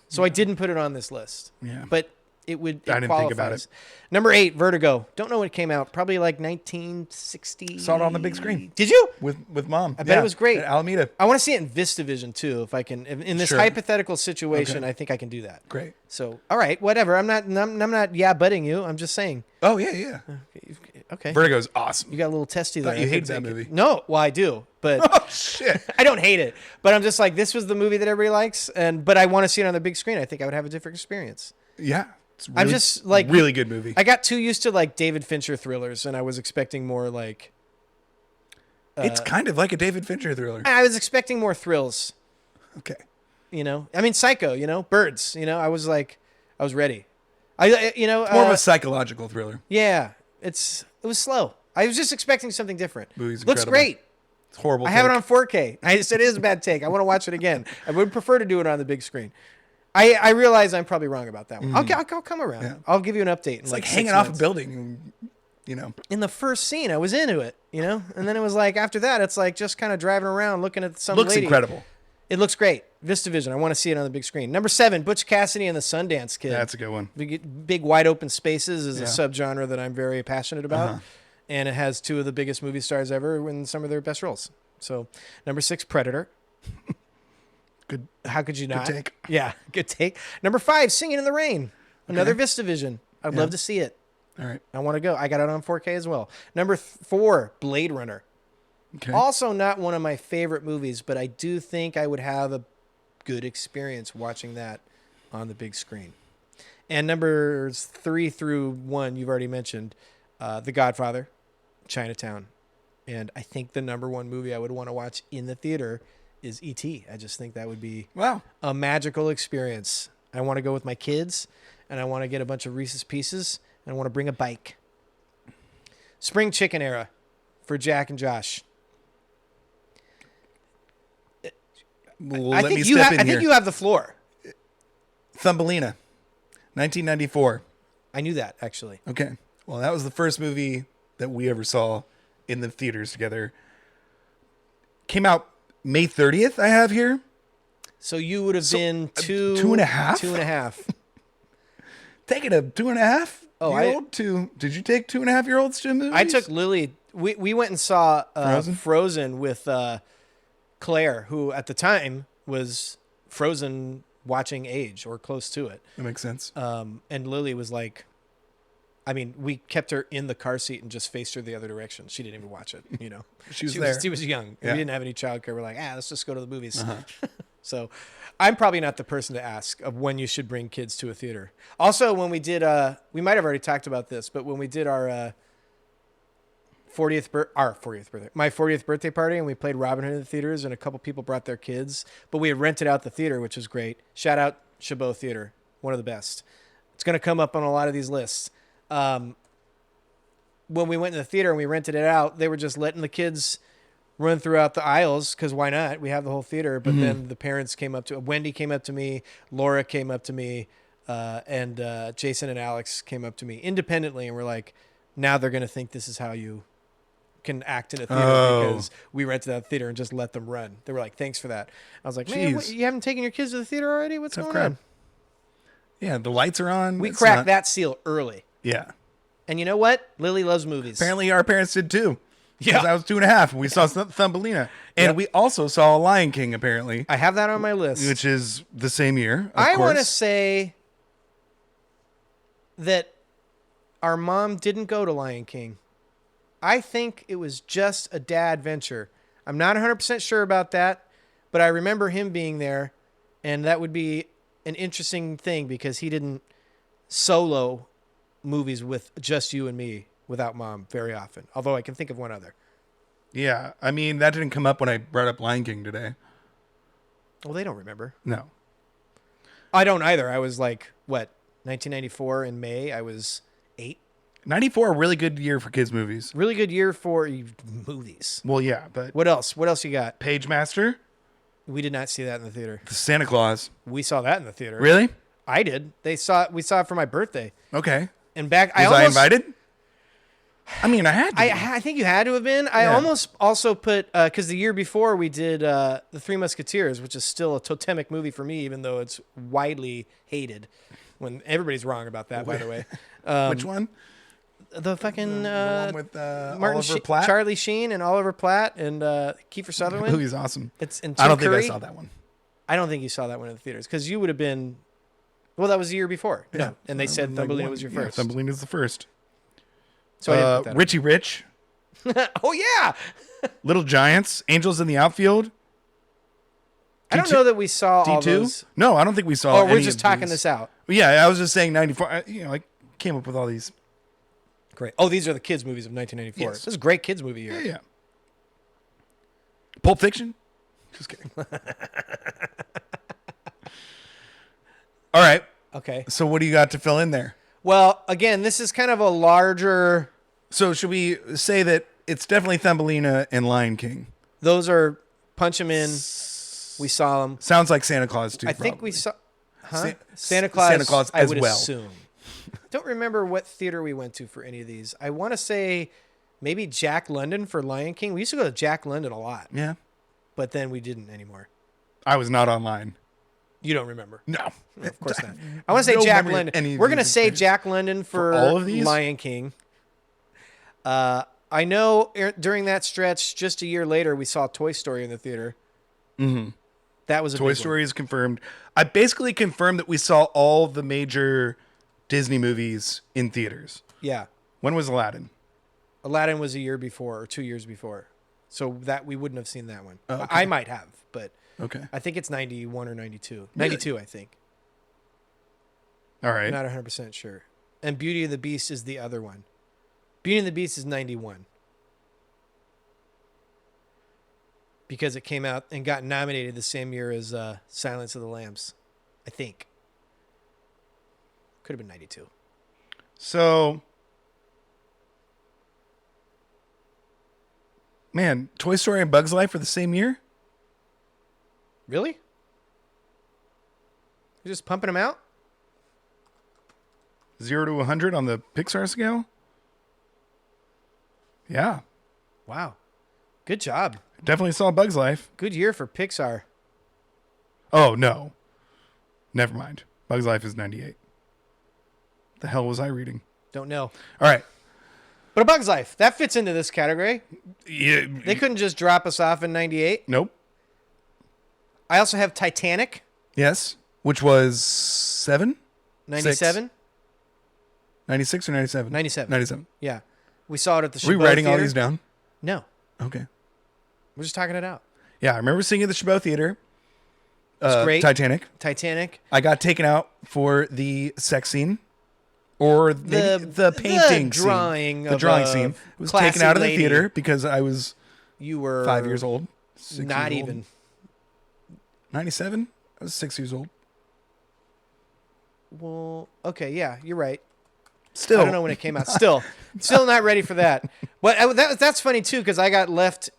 so I didn't put it on this list. Yeah. But it would. It I didn't think about qualifies. it. Number 8, Vertigo. Don't know when it came out. Probably like 1960. Saw it on the big screen. Did you? With Mom. I bet it was great. At Alameda. I want to see it in VistaVision too, if I can. In this Sure. hypothetical situation, Okay. I think I can do that. Great. So, all right, whatever. I'm not butting you. I'm just saying. Oh, yeah. Okay. Vertigo's awesome. You got a little testy there. Thought you I hated could that take it. movie. No, well, I do, but Oh, shit. I don't hate it. But I'm just like, this was the movie that everybody likes, but I want to see it on the big screen. I think I would have a different experience. Yeah. It's I'm just like really good movie. I got too used to like David Fincher thrillers, and I was expecting more like. It's kind of like a David Fincher thriller. I was expecting more thrills. Okay. You know, I mean, Psycho. You know, Birds. You know, I was ready. More More of a psychological thriller. Yeah, it was slow. I was just expecting something different. Movie's Looks incredible. great. It's horrible. I have it take. on 4K. I said it is a bad take. I want to watch it again. I would prefer to do it on the big screen. I realize I'm probably wrong about that one. I'll come around. Yeah. I'll give you an update. It's like hanging off a building. You know. In the first scene, I was into it, you know? And then it was like, after that, it's like just kind of driving around looking at some Looks lady. incredible. It looks great. VistaVision. I want to see it on the big screen. Number 7, Butch Cassidy and the Sundance Kid. That's a good one. Big wide open spaces is a Yeah. subgenre that I'm very passionate about. Uh-huh. And it has 2 of the biggest movie stars ever in some of their best roles. So, number 6, Predator. Good. How could you not? take. Yeah, good take. Number 5, Singing in the Rain. Another VistaVision. I'd love to see it. All right. I want to go. I got it on 4K as well. Number 4, Blade Runner. Okay. Also not one of my favorite movies, but I do think I would have a good experience watching that on the big screen. And numbers 3 through 1, you've already mentioned, The Godfather, Chinatown. And I think the number 1 movie I would want to watch in the theater is E.T. I just think that would be Wow. a magical experience. I want to go with my kids, and I want to get a bunch of Reese's Pieces, and I want to bring a bike. Spring chicken era for Jack and Josh. Well, I let think me you step ha- in I here. think you have the floor. Thumbelina, 1994. I knew that, actually. Okay. Well, that was the first movie that we ever saw in the theaters together. Came out May 30th, I have here. So you would have been two and a half? 2.5. Taking a 2.5 Oh, year old to... Did you take 2.5-year-olds to movies? I took Lily. We went and saw Frozen with Claire, who at the time was Frozen watching age or close to it. That makes sense. And Lily was like, I mean, we kept her in the car seat and just faced her the other direction. She didn't even watch it, you know. She was there. She was young. Yeah. We didn't have any childcare. We're like, let's just go to the movies. So I'm probably not the person to ask of when you should bring kids to a theater. Also, when we did, we might have already talked about this, but when we did our 40th birthday, my 40th birthday party, and we played Robin Hood in the theaters, and a couple people brought their kids, but we had rented out the theater, which was great. Shout out Chabot Theater, one of the best. It's going to come up on a lot of these lists. When we went in the theater and we rented it out, they were just letting the kids run throughout the aisles because why not? We have the whole theater. But then the parents came up to Wendy came up to me, Laura came up to me, and Jason and Alex came up to me independently, and we're like, now they're going to think this is how you can act in a theater because we rented that theater and just let them run. They were like, thanks for that. I was like, man, you haven't taken your kids to the theater already? What's going on? Yeah, the lights are on. We cracked that seal early. Yeah. And you know what? Lily loves movies. Apparently our parents did too. Yeah. Because I was 2.5 and we saw Thumbelina. And we also saw Lion King, apparently. I have that on my list. Which is the same year, I want to say that our mom didn't go to Lion King. I think it was just a dad venture. I'm not 100% sure about that, but I remember him being there, and that would be an interesting thing because he didn't solo movies with just you and me without mom very often, although I can think of one other. Yeah, I mean, that didn't come up when I brought up Lion King today. Well, they don't remember. No. I don't either. I was like, 1994 in May, I was 8. 94, a really good year for kids' movies. Really good year for movies. Well, yeah, but... What else? What else you got? Page Master? We did not see that in the theater. The Santa Claus. We saw that in the theater. Really? I did. We saw it for my birthday. Okay. And back, Was I invited? I mean, I had to. I think you had to have been. I almost also put because the year before we did The Three Musketeers, which is still a totemic movie for me, even though it's widely hated. When everybody's wrong about that, by the way. Which one? The fucking the one with Oliver Platt, Charlie Sheen, and Oliver Platt, and Kiefer Sutherland. That movie's awesome. It's and I don't Curry. think I saw that one. I don't think you saw that one in the theaters because you would have been. Well, that was the year before. Yeah. No, and they said Thumbelina was your first. Thumbelina's the first. So I didn't put that Richie Rich. Oh yeah. Little Giants, Angels in the Outfield. I don't know that we saw all D2? those. No, I don't think we saw. Oh, we're just talking this out. Yeah, I was just saying 94. I came up with all these. Great. Oh, these are the kids' movies of 1994. Yes. This is a great kids' movie year. Yeah. Pulp Fiction. Just kidding. All right. Okay. So what do you got to fill in there? Well, again, this is kind of a larger. So should we say that it's definitely Thumbelina and Lion King? Those are Punch 'Em In. We saw them. Sounds like Santa Claus too. I think we probably. saw. Santa Claus. Santa Claus I as would well. assume. Don't remember what theater we went to for any of these. I want to say maybe Jack London for Lion King. We used to go to Jack London a lot. Yeah. But then we didn't anymore. I was not online. You don't remember? No. Of course not. I want to say No Jack memory of any London. of We're going to these say things. Jack London for all of these? Lion King. I know during that stretch, just a year later, we saw Toy Story in the theater. Mm-hmm. That was a Toy big Story one. is confirmed. I basically confirmed that we saw all the major Disney movies in theaters. Yeah. When was Aladdin? Aladdin was a year before or 2 years before. So that we wouldn't have seen that one. Oh, okay. I might have, but Okay. I think it's 91 or 92. Really? 92, I think. All right. Not 100% sure. And Beauty and the Beast is the other one. Beauty and the Beast is 91. Because it came out and got nominated the same year as Silence of the Lambs, I think. Could have been 92. So, man, Toy Story and Bug's Life for the same year? Really? You're just pumping them out? 0 to 100 on the Pixar scale? Yeah. Wow. Good job. Definitely saw Bug's Life. Good year for Pixar. Oh, no. Never mind. Bug's Life is 98. The hell was I reading? Don't know. All right. But A Bug's Life, that fits into this category. Yeah. They couldn't just drop us off in 98. Nope. I also have Titanic, Yes. Which was 7? 97. 96 or 97? 97. 97. Yeah. We saw it at the Are Chabot we writing all Theater. these down? No. Okay. We're just talking it out. Yeah, I remember seeing it at the Chabot Theater. It's great. Titanic. I got taken out for the sex scene. Or the painting drawing scene. The of drawing a scene. It was classy taken out of the lady. theater because I was You were 5 years old. 6 Not years old. even. 97? I was 6 years old. Well, okay, yeah, you're right. Still. I don't know when it came out. Still not ready for that. But that's funny too because I got left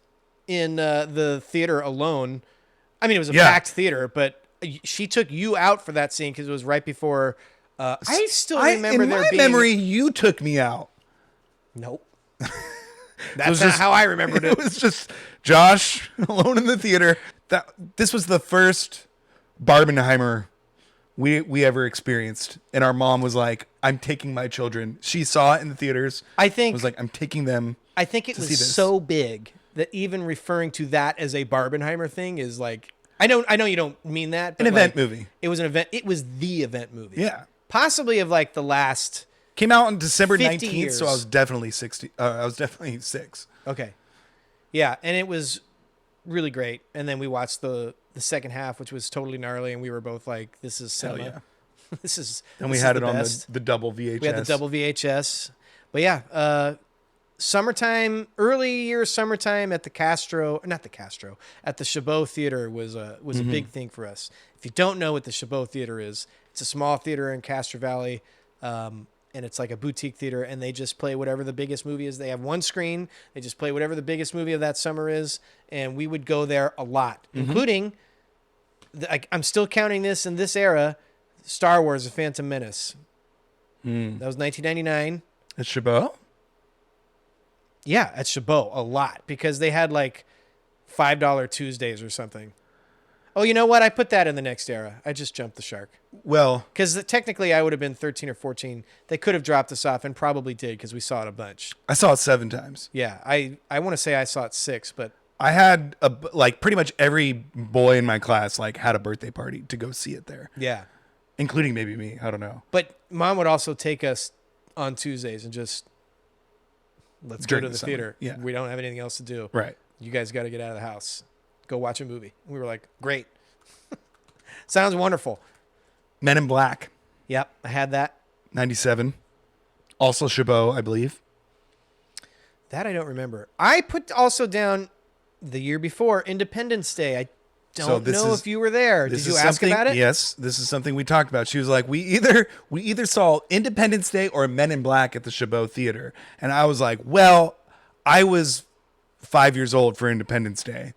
in the theater alone. I mean, it was a packed theater, but she took you out for that scene because it was right before. I still remember in there my being memory, you took me out. Nope. That's not how I remembered It it. was just Josh alone in the theater. This was the first Barbenheimer we ever experienced, and our mom was like, "I'm taking my children." She saw it in the theaters. I think was like, "I'm taking them." I think it to see was this. so big that even referring to that as a Barbenheimer thing is like I know you don't mean that. But An event like, movie. It was an event. It was the event movie. Yeah, Possibly of like the last. came out on December 50 19th, years. so I was definitely 60. I was definitely 6. Okay. Yeah, and it was really great. And then we watched the second half, which was totally gnarly, and we were both like, "This is cinema. yeah. this is." And this we is had the it on best." the double VHS. We had the double VHS. But yeah, summertime, early year summertime at at the Chabot Theater was a big thing for us. If you don't know what the Chabot Theater is, it's a small theater in Castro Valley, and it's like a boutique theater, and they just play whatever the biggest movie is. They have one screen. They just play whatever the biggest movie of that summer is, and we would go there a lot, including, I'm still counting this in this era, Star Wars: The Phantom Menace. That was 1999. At Chabot? Yeah, at Chabot a lot because they had like $5 Tuesdays or something. Oh, you know what? I put that in the next era. I just jumped the shark Well, because technically I would have been 13 or 14. They could have dropped us off and probably did because we saw it a bunch. I saw it 7 times. Yeah, I want to say I saw it 6, but I had pretty much every boy in my class had a birthday party to go see it there, yeah. including maybe me. I don't know. But Mom would also take us on Tuesdays and just let's During go to the the summer. theater. Yeah. We don't have anything else to do. Right. You guys got to get out of the house. Go watch a movie. We were like, great. Sounds wonderful. Men in Black, Yep, I had that. 97. Also Chabot, I believe. That I don't remember. I put also down the year before Independence Day. I don't know if you were there. Did you ask about it? Yes, this is something we talked about. She was like, we either saw Independence Day or Men in Black at the Chabot Theater. And I was like, well, I was 5 years old for Independence Day.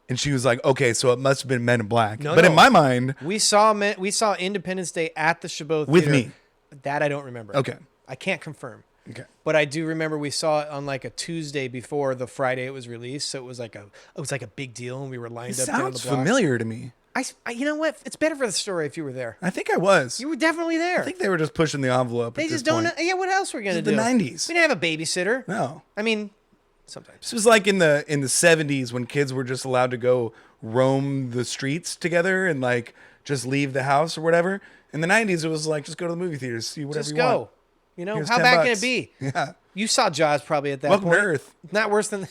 And she was like, okay, so it must have been Men in Black. No, but no. in my mind, We saw Independence Day at the Chabot with Theater. me. That I don't remember. Okay. I can't confirm. Okay. But I do remember we saw it on like a Tuesday before the Friday it was released, so it was like a big deal, and we were lined It up down the sounds block. familiar to me. You know what? It's better for the story if you were there. I think I was. You were definitely there. I think they were just pushing the envelope. They at just this don't. point. Yeah, what else were we gonna This do? is the 90s. We didn't have a babysitter. No. I mean, sometimes. This was like in the 70s when kids were just allowed to go roam the streets together and just leave the house or whatever. In the 90s, it was like, just go to the movie theaters, see whatever Just you go. want. You know, Here's how $10. bad can it be? Yeah. You saw Jaws probably at that Welcome to point. Earth. Not worse than,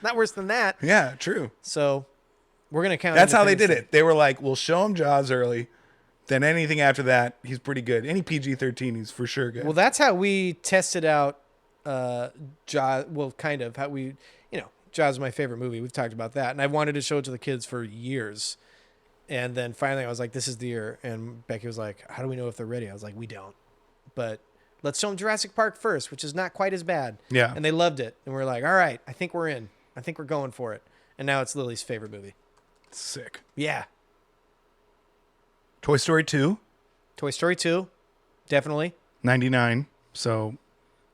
not worse than that. Yeah, true. So, we're gonna count. That's how they Independence did it. They were like, we'll show him Jaws early. Then anything after that, he's pretty good. Any PG-13, he's for sure good. Well, that's how we tested out Jaws. Well, kind of how we, Jaws is my favorite movie. We've talked about that, and I wanted to show it to the kids for years. And then finally, I was like, "This is the year." And Becky was like, "How do we know if they're ready?" I was like, "We don't." but let's show them Jurassic Park first, which is not quite as bad. Yeah. And they loved it. And we're like, all right, I think we're in. I think we're going for it. And now it's Lily's favorite movie. Sick. Yeah. Toy Story 2, Toy Story 2, definitely. 99. So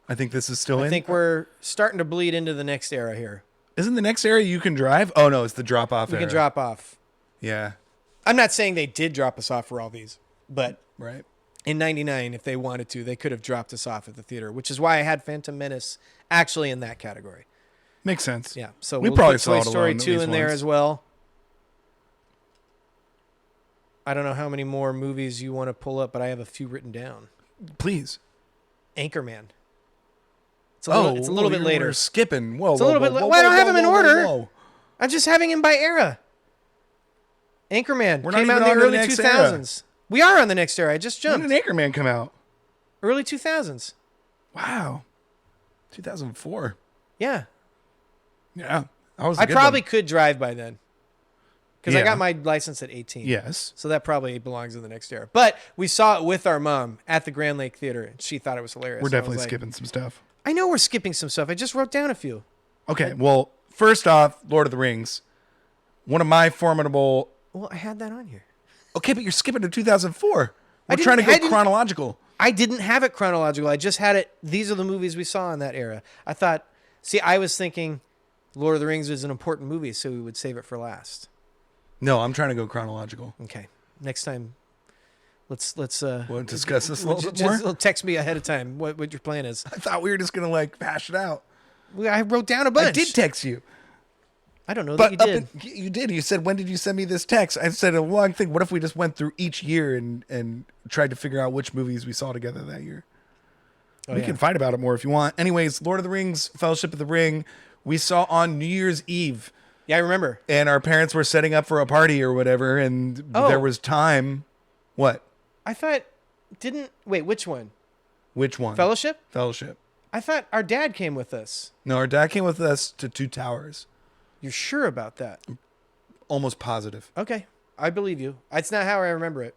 I think this is still in. I think we're starting to bleed into the next era here. Isn't the next area you can drive? Oh, no, it's the drop-off We era. can drop off. Yeah. I'm not saying they did drop us off for all these, but Right. in 99, if they wanted to, they could have dropped us off at the theater, which is why I had Phantom Menace actually in that category. Makes sense. Yeah, so We we'll probably put saw Toy it Story alone at 2 least in there once. as well. I don't know how many more movies you want to pull up, but I have a few written down. Please. Anchorman. It's a little bit later. We're skipping. Whoa, It's a little bit. Well, I don't have them in order. I'm just having him by era. Anchorman We're not came out even in the on to the early next 2000s. We are on the next era. I just When jumped. did Anchorman come out? Early 2000s. Wow. 2004. Yeah. Yeah. That was a I good probably one. could drive by then. Because I Yeah. got my license at 18. Yes. So that probably belongs in the next era. But we saw it with our mom at the Grand Lake Theater, and she thought it was hilarious. We're So I was definitely like, skipping some stuff. I know we're skipping some stuff. I just wrote down a few. Okay. Well, first off, Lord of the Rings. One of my formidable. Well, I had that on here. Okay, but you're skipping to 2004. We're didn't- trying to I go didn't- chronological. I didn't have it chronological. I just had it. These are the movies we saw in that era. I thought, I was thinking Lord of the Rings was an important movie, so we would save it for last. No, I'm trying to go chronological. Okay. Next time, let's We'll discuss this a little bit more. text me ahead of time what your plan is. I thought we were just going to like hash it out. I wrote down a bunch. I did text you. I don't know But that you did. you did. You said, when did you send me this text? I said, well, I think, what if we just went through each year and tried to figure out which movies we saw together that year? We can fight about it more if you want. Anyways, Lord of the Rings, Fellowship of the Ring, we saw on New Year's Eve. Yeah, I remember. And our parents were setting up for a party or whatever, and there was time. What? I thought, wait, which one? Which one? Fellowship? Fellowship. I thought our dad came with us. No, our dad came with us to Two Towers. You're sure about that? Almost positive. Okay. I believe you. It's not how I remember it.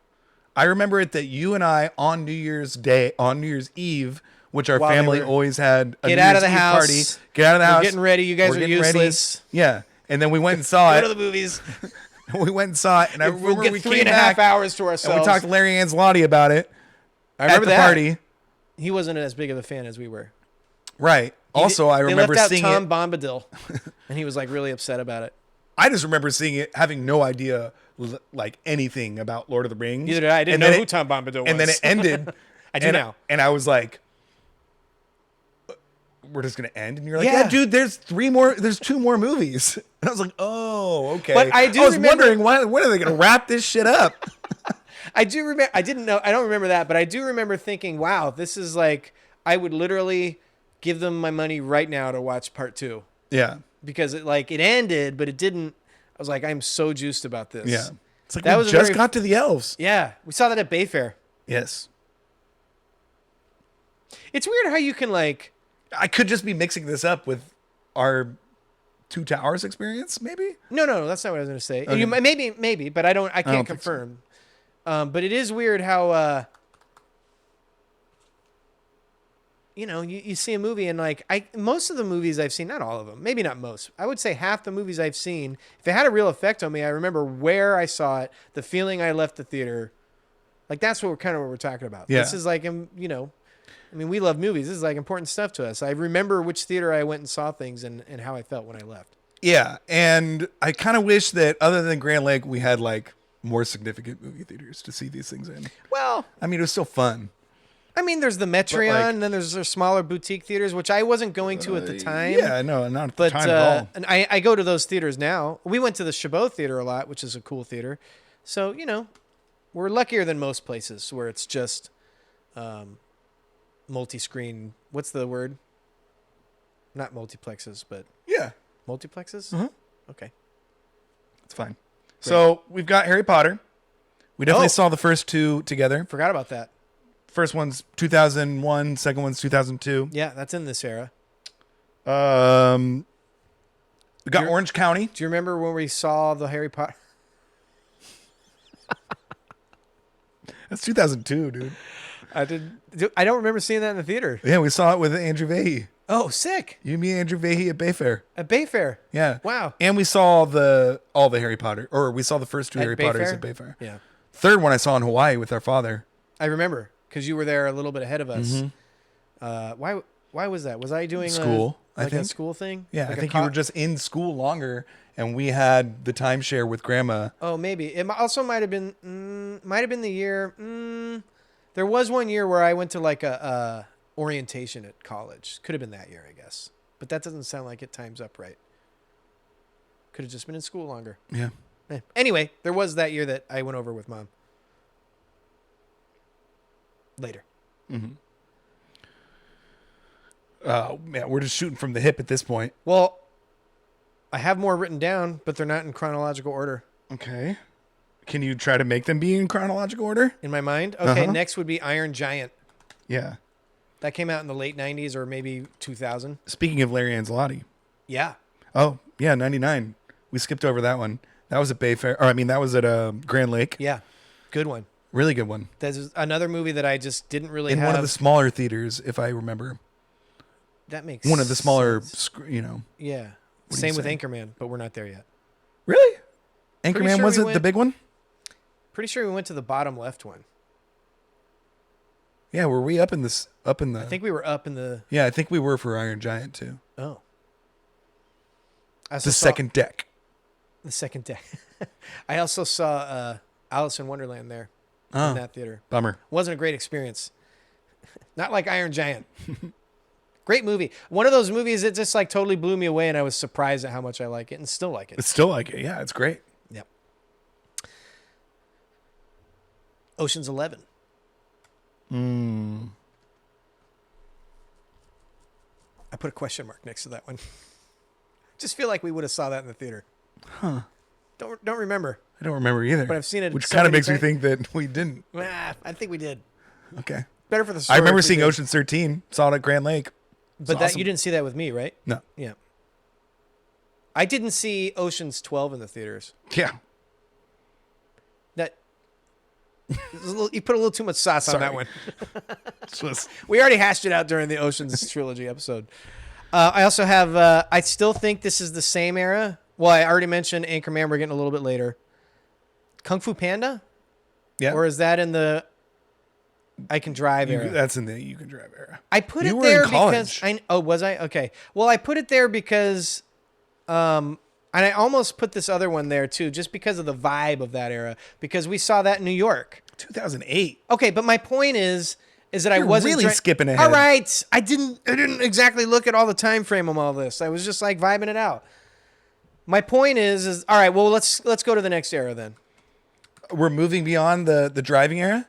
I remember it that you and I on New Year's Eve, which our While they family were- always had a Get New out of Year's the Eve house. party. Get out of the We're house. getting ready. You guys We're are getting ready. useless. Yeah. And then we went and saw Go to it. the movies. We went and saw it. And I We'll remember get we 3.5 came back hours to and ourselves. we talked to Larry Ancelotti about it I remember at the that. party. He wasn't as big of a fan as we were. Right. Also, I remember they left seeing out Tom it. Bombadil, and he was like really upset about it. I just remember seeing it, having no idea like anything about Lord of the Rings. Neither did I. I didn't And know then who Tom Bombadil was. And then it ended. I do and, now. And I was like, we're just gonna end, and you're like, Yeah. yeah, dude. There's 2 more movies. And I was like, oh, okay. But I do was remember- wondering when are they gonna wrap this shit up? I do remember. I didn't know. I don't remember that, but I do remember thinking, "Wow, this is like I would literally give them my money right now to watch part 2 Yeah, because it ended, but it didn't." I was like, "I'm so juiced about this." yeah. It's like That we was a just very- got to the elves. Yeah, we saw that at Bayfair. Yes, It's weird how you can like. I could just be mixing this up with our Two Towers experience, maybe. No, that's not what I was going to say. Okay. You, maybe, but I don't. I can't think so. confirm. But it is weird how. You see a movie and like most of the movies I've seen, not all of them, maybe not most. I would say half the movies I've seen, if it had a real effect on me, I remember where I saw it, the feeling I left the theater. Like that's what we're talking about. Yeah. This is like I mean, we love movies. This is like important stuff to us. I remember which theater I went and saw things and how I felt when I left. Yeah, and I kind of wish that other than Grand Lake, we had like more significant movie theaters to see these things in. Well, I mean, it was still fun. I mean, there's the Metreon, and then there's the smaller boutique theaters, which I wasn't going to at the time. Yeah, no, not at the But time at all. and I go to those theaters now. We went to the Chabot Theater a lot, which is a cool theater. So, we're luckier than most places where it's just multi-screen. What's the word? Not multiplexes, but Yeah, multiplexes? Uh-huh. Okay. it's fine. So we've got Harry Potter. We definitely Oh. saw the first 2 together. Forgot about that. First one's 2001, second one's 2002. Yeah, that's in this era. We got You're- Orange County. Do you remember when we saw the Harry Potter? That's 2002, dude. I didn't. I don't remember seeing that in the theater. Yeah, we saw it with Andrew Vahey. Oh, sick! You, me, Andrew Vahey at Bayfair. At Bayfair. Yeah. Wow. And we saw all the Harry Potter, or we saw the first two At Harry Potters Bayfair? at Bayfair. Yeah, Third one I saw in Hawaii with our father. I remember because you were there a little bit ahead of us. Mm-hmm. Why was that? Was I doing School, I a think. school thing? Yeah, Like I think you were just in school longer, and we had the timeshare with Grandma. Oh, maybe it also might have been the year. There was one year where I went to like a orientation at college. Could have been that year, I guess. But that doesn't sound like it times up right. Could have just been in school longer. Yeah. Anyway, there was that year that I went over with Mom. Later. Mm-hmm. Man, we're just shooting from the hip at this point. Well, I have more written down, but they're not in chronological order. Okay. Can you try to make them be in chronological order? In my mind? Okay, next would be Iron Giant. Yeah. That came out in the late 90s or maybe 2000. Speaking of Larry Ancelotti. Yeah. Oh, yeah, 99. We skipped over that one. That was at Bayfair. Or, I mean, that was at Grand Lake. Yeah. Good one. Really good one. There's another movie that I just didn't really in have. one of the smaller theaters, if I remember. That makes one of the smaller, sense. What Yeah. do Same you with say? Anchorman, but we're not there yet. Really? Anchorman sure wasn't we the went- big one? Pretty sure we went to the bottom left one. Yeah, were we up in the? I think we were up in the. Yeah, I think we were for Iron Giant too. Oh. I The also saw second deck. The second day. I also saw Alice in Wonderland there in Oh, that theater. bummer. Wasn't a great experience. Not like Iron Giant. Great movie. One of those movies that just like totally blew me away, and I was surprised at how much I like it and still like it. It's still like it. Yeah, it's great. Yep. Ocean's 11. I put a question mark next to that one. Just feel like we would have saw that in the theater. Huh. Don't remember. I don't remember either. But I've seen it which so kind of many makes me times. think that we didn't. I think we did. Okay. Better for the story. I remember if we seeing did. Ocean's 13. Saw it at Grand Lake. But awesome. you didn't see that with me, right? No. Yeah. I didn't see Ocean's 12 in the theaters. Yeah. That you put a little too much sauce on Sorry. that one. It's just- We already hashed it out during the Ocean's trilogy episode. I also have. I still think this is the same era. Well, I already mentioned Anchorman. We're getting a little bit later. Kung Fu Panda, yeah. or is that in the I Can Drive era? That's in the You Can Drive era. I put You it were there in because college. was I? Okay. Well, I put it there because and I almost put this other one there too, just because of the vibe of that era, because we saw that in New York. 2008. Okay, but my point is that I You're wasn't really skipping ahead. All right, I didn't exactly look at all the time frame of all this. I was just like vibing it out. My point is all right. Well, let's go to the next era then. We're moving beyond the driving era.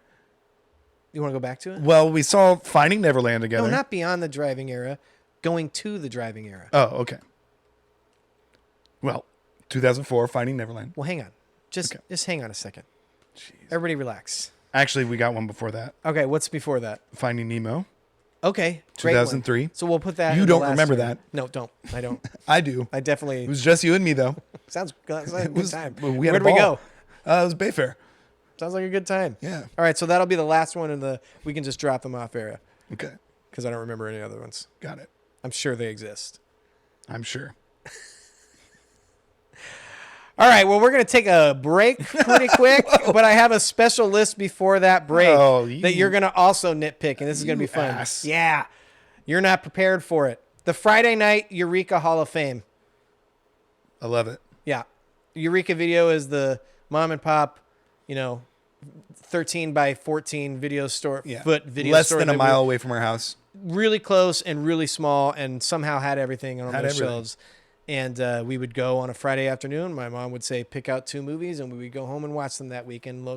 You want to go back to it? Well, we saw Finding Neverland together. No, not beyond the driving era. Going to the driving era. Oh, okay. Well, 2004, Finding Neverland. Well, hang on. Just hang on a second. Everybody relax. Actually, we got one before that. Okay, what's before that? Finding Nemo. Okay, great one. 2003. So we'll put that. You in the don't last remember year. that. No, don't. I don't. I do. I definitely. It was just you and me, though. Sounds like a good time. We had Where'd a we ball. go? It was Bayfair. Sounds like a good time. Yeah. All right, so that'll be the last one in the. We can just drop them off era Okay. because I don't remember any other ones. Got it. I'm sure they exist. I'm sure. All right, well, we're going to take a break pretty quick, but I have a special list before that break that you're going to also nitpick, and this is going to be fun. Ass. Yeah. You're not prepared for it. The Friday Night Eureka Hall of Fame. I love it. Yeah. Eureka Video is the mom and pop, 13 by 14 video store, Yeah. foot video Less store. than a that mile away from our house. really close and really small, and somehow had everything on Had those everything. shelves. And we would go on a Friday afternoon. My mom would say, pick out 2 movies, and we would go home and watch them that weekend,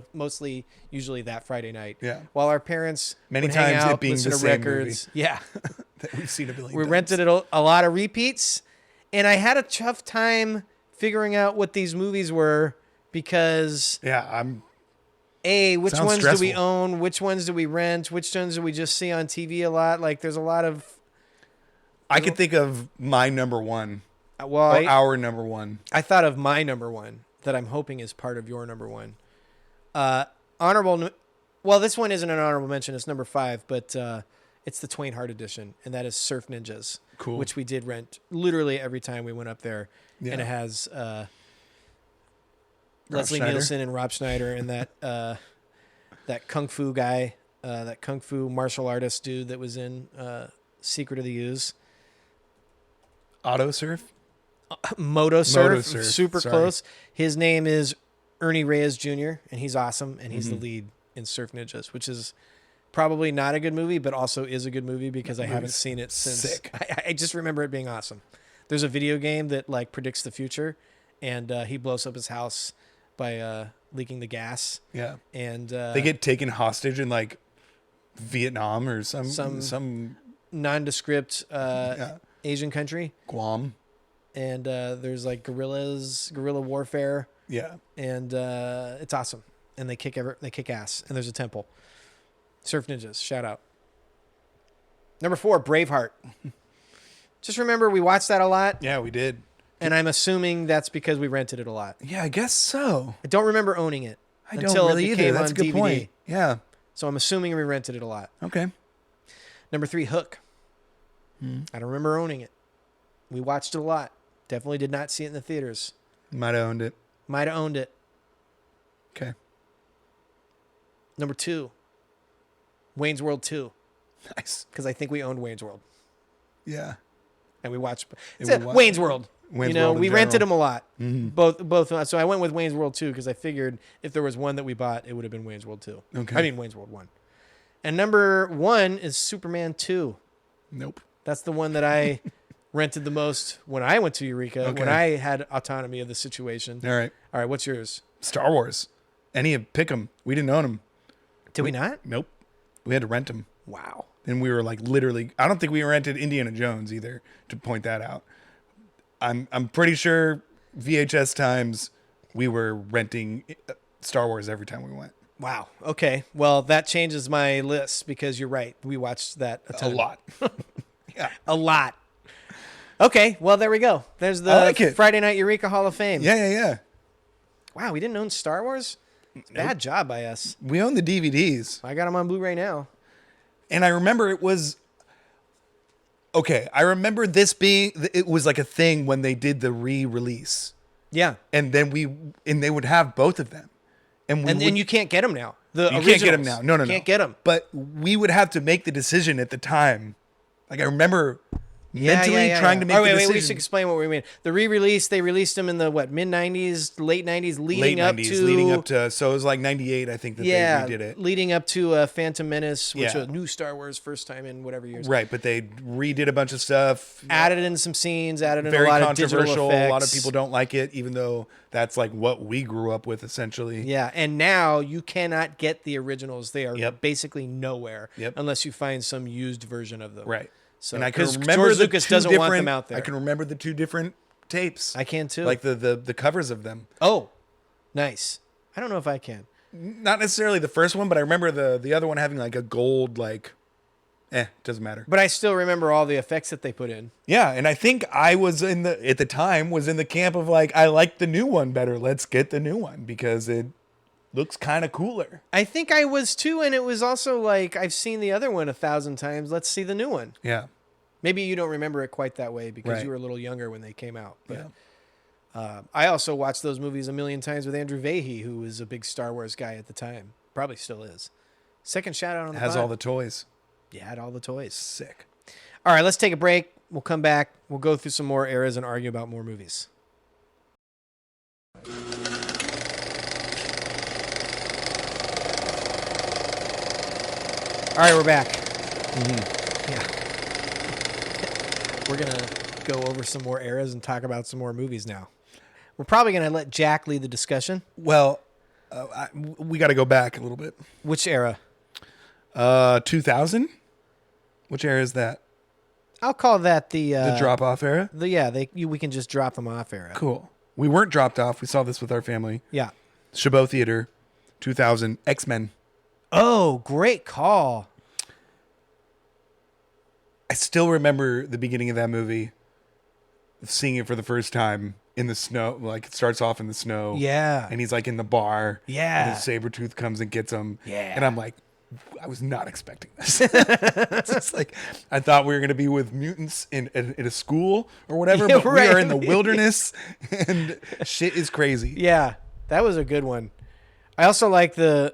usually that Friday night. Yeah. While our parents Many would hang times it out, being listen the to same records. Yeah. That we've seen a billion We times. rented a lot of repeats, and I had a tough time figuring out what these movies were because Yeah, which Sounds ones do we stressful. own? Which ones do we rent? Which ones do we just see on TV a lot? Like, there's a lot of. I could think of my number one. Well, Or our number one. I thought of my number one that I'm hoping is part of your number one. Honorable Well, this one isn't an honorable mention. It's number 5, but it's the Twain Hart edition, and that is Surf Ninjas, Cool. which we did rent literally every time we went up there. Yeah. And it has Rob Leslie Schneider? Nielsen and Rob Schneider and that kung fu guy, that kung fu martial artist dude that was in Secret of the Ooze. Auto surf. Moto Surf, Surf, super sorry. close. His name is Ernie Reyes Jr., and he's awesome, and he's Mm-hmm. the lead in Surf Ninjas, which is probably not a good movie, but also is a good movie because I haven't movie's seen it since. sick. I just remember it being awesome. There's a video game that like predicts the future, and he blows up his house by leaking the gas, Yeah. and They get taken hostage in like Vietnam or Some- some nondescript yeah, Asian country, Guam. and there's like guerrilla warfare. Yeah. And it's awesome. And they kick ass. And there's a temple. Surf Ninjas, shout out. Number 4, Braveheart. Just remember we watched that a lot, Yeah, we did. and I'm assuming that's because we rented it a lot. Yeah, I guess so. I don't remember owning it I until don't really it either. came That's a on good DVD. point. Yeah. So I'm assuming we rented it a lot. Okay. Number 3, Hook. I don't remember owning it. We watched it a lot. Definitely did not see it in the theaters. Might have owned it. Might have owned it. Okay. Number 2, Wayne's World 2. Nice. Because I think we owned Wayne's World. Yeah. And we watched And we watched- Wayne's World. Wayne's you know, World in we rented general. them a lot. Mhm. Both. So I went with Wayne's World 2 because I figured if there was one that we bought, it would have been Wayne's World 2. Okay. I mean Wayne's World 1. And number 1 is Superman 2. Nope. That's the one that I rented the most when I went to Eureka, Okay. when I had autonomy of the situation. All right. All right, what's yours? Star Wars. Any of pick 'em. We didn't own them. Did we not? Nope. We had to rent them. Wow. And we were like literally, I don't think we rented Indiana Jones either, to point that out. I'm pretty sure VHS times we were renting Star Wars every time we went. Wow. Okay. Well, that changes my list because you're right. We watched that a A ton. lot. Yeah. A lot. Okay. Well, there we go. There's the I like it. Friday Night Eureka Hall of Fame. Yeah, yeah, yeah. Wow, we didn't own Star Wars? It's a bad job by us. We own the DVDs. I got them on Blu-ray now. And I remember it was okay. I remember this being it was like a thing when they did the re-release, Yeah. and then they would have both of them, and And you can't get them now. The you can't get them originals. now. No, Can't get them. But we would have to make the decision at the time. Like I remember mentally trying to make Oh, the wait, decision. we should explain what we mean. The re-release, they released them in the mid-90s, late 90s, late 90s, leading up to so it was like 98. I think that they redid it. leading up to Phantom Menace, which Yeah. was new Star Wars first time in whatever years. Right, but they redid a bunch of stuff. Added in some scenes, added in Very a lot of digital controversial. effects. A lot of people don't like it, even though that's like what we grew up with essentially. Yeah, and now you cannot get the originals. They are Yep. basically nowhere Yep. unless you find some used version of them. Right. So, and I can 'cause remember George the Lucas two doesn't want them different- out there. I can remember the two different tapes. I can too. Like the covers of them. Oh, nice. I don't know if I can. Not necessarily the first one, but I remember the other one having like a gold doesn't matter. But I still remember all the effects that they put in. Yeah, and I think I was at the time was in the camp of like I like the new one better. Let's get the new one because it looks kind of cooler. I think I was too, and it was also like I've seen the other one 1,000 times. Let's see the new one. Yeah. Maybe you don't remember it quite that way because Right. you were a little younger when they came out. But Yeah. I also watched those movies a million times with Andrew Vahey, who was a big Star Wars guy at the time. Probably still is. Second shout out on the Has pod. all the toys. Yeah, had all the toys. Sick. All right, let's take a break. We'll come back. We'll go through some more eras and argue about more movies. All right, we're back. Yeah. We're going to go over some more eras and talk about some more movies now. We're probably going to let Jack lead the discussion. Well, we got to go back a little bit. Which era? 2000? Which era is that? I'll call that the The drop-off era? we can just drop them off era. Cool. We weren't dropped off. We saw this with our family. Yeah. Chabot Theater, 2000, X-Men. Oh, great call. I still remember the beginning of that movie, seeing it for the first time, in the snow. Like it starts off in the snow. Yeah. And he's like in the bar. Yeah. And his saber-tooth comes and gets him. Yeah. And I'm like, I was not expecting this. It's just like, I thought we were going to be with mutants in a school or whatever, Yeah, but we are in the wilderness and shit is crazy. Yeah, that was a good one. I also like I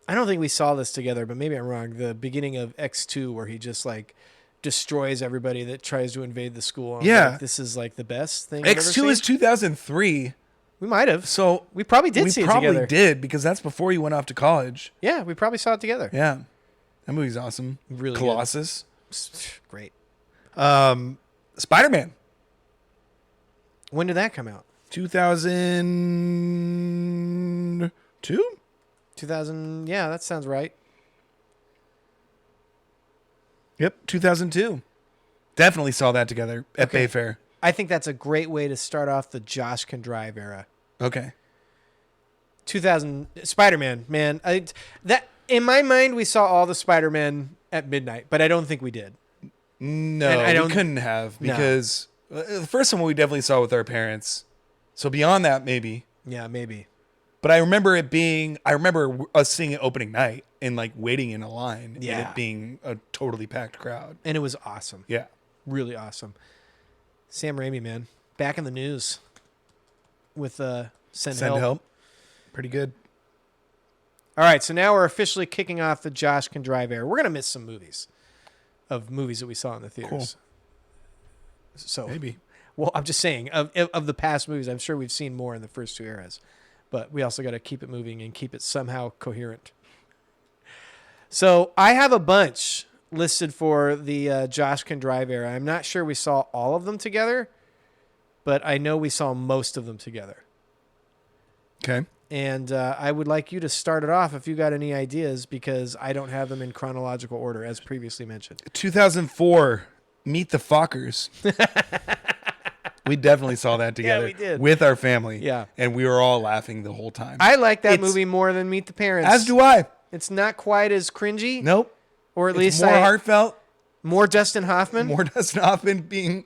don't think we saw this together, but maybe I'm wrong. The beginning of X2 where he just like destroys everybody that tries to invade the school. Yeah. Like, this is like the best thing I've ever X2 is seen. 2003. We might have. So We probably did see it together. We probably did because that's before you went off to college. Yeah, we probably saw it together. Yeah. That movie's awesome. Really good. Colossus. Great. Spider-Man. When did that come out? 2002? 2000. Yeah, that sounds right. Yep, 2002. Definitely saw that together at Okay. Bayfair. I think that's a great way to start off the Josh Can Drive era. Okay. 2000 Spider-Man, man. That in my mind we saw all the Spider-Man at midnight, but I don't think we did. No, And I we don't- couldn't have No. because the first one we definitely saw with our parents. So beyond that, maybe. Yeah, maybe. But I remember us seeing it opening night and like waiting in a line and Yeah. it being a totally packed crowd. And it was awesome. Yeah. Really awesome. Sam Raimi, man. Back in the news with Send Help. Pretty good. All right, so now we're officially kicking off the Josh Can Drive era. We're going to miss some movies that we saw in the theaters. So Maybe. Well, I'm just saying, of the past movies, I'm sure we've seen more in the first two eras. But we also got to keep it moving and keep it somehow coherent. So I have a bunch listed for the Josh Can Drive era. I'm not sure we saw all of them together, but I know we saw most of them together. Okay. And I would like you to start it off if you got any ideas, because I don't have them in chronological order, as previously mentioned. 2004, Meet the Fockers. We definitely saw that together. we did. With our family. Yeah. And we were all laughing the whole time. I like that It's- movie more than Meet the Parents. As do I. It's not quite as cringy. Nope. Or at It's least more heartfelt. more Dustin Hoffman. More Dustin Hoffman being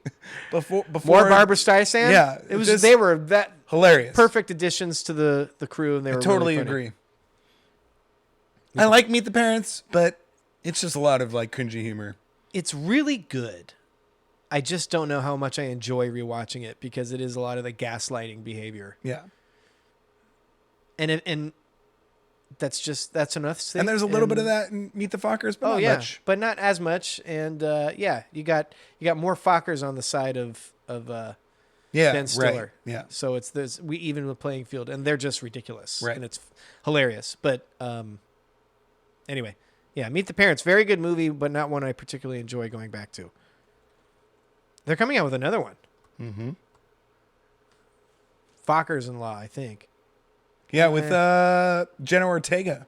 before More Barbara Streisand. Yeah, It was just- they were that hilarious. perfect additions to the crew, and they I were totally really funny. agree. I like Meet the Parents, but it's just a lot of like cringy humor. It's really good. I just don't know how much I enjoy rewatching it, because it is a lot of the gaslighting behavior. Yeah. And that's enough. And there's a little bit of that in Meet the Fockers, but not much. but not as much. And you got more Fockers on the side of Yeah. Ben Stiller. Right. Yeah. So we even the playing field, and they're just ridiculous. Right. And it's hilarious. But anyway, yeah, Meet the Parents, very good movie, but not one I particularly enjoy going back to. They're coming out with another one. Mm-hmm. Fockers in Law, I think. Yeah, with Jenna Ortega.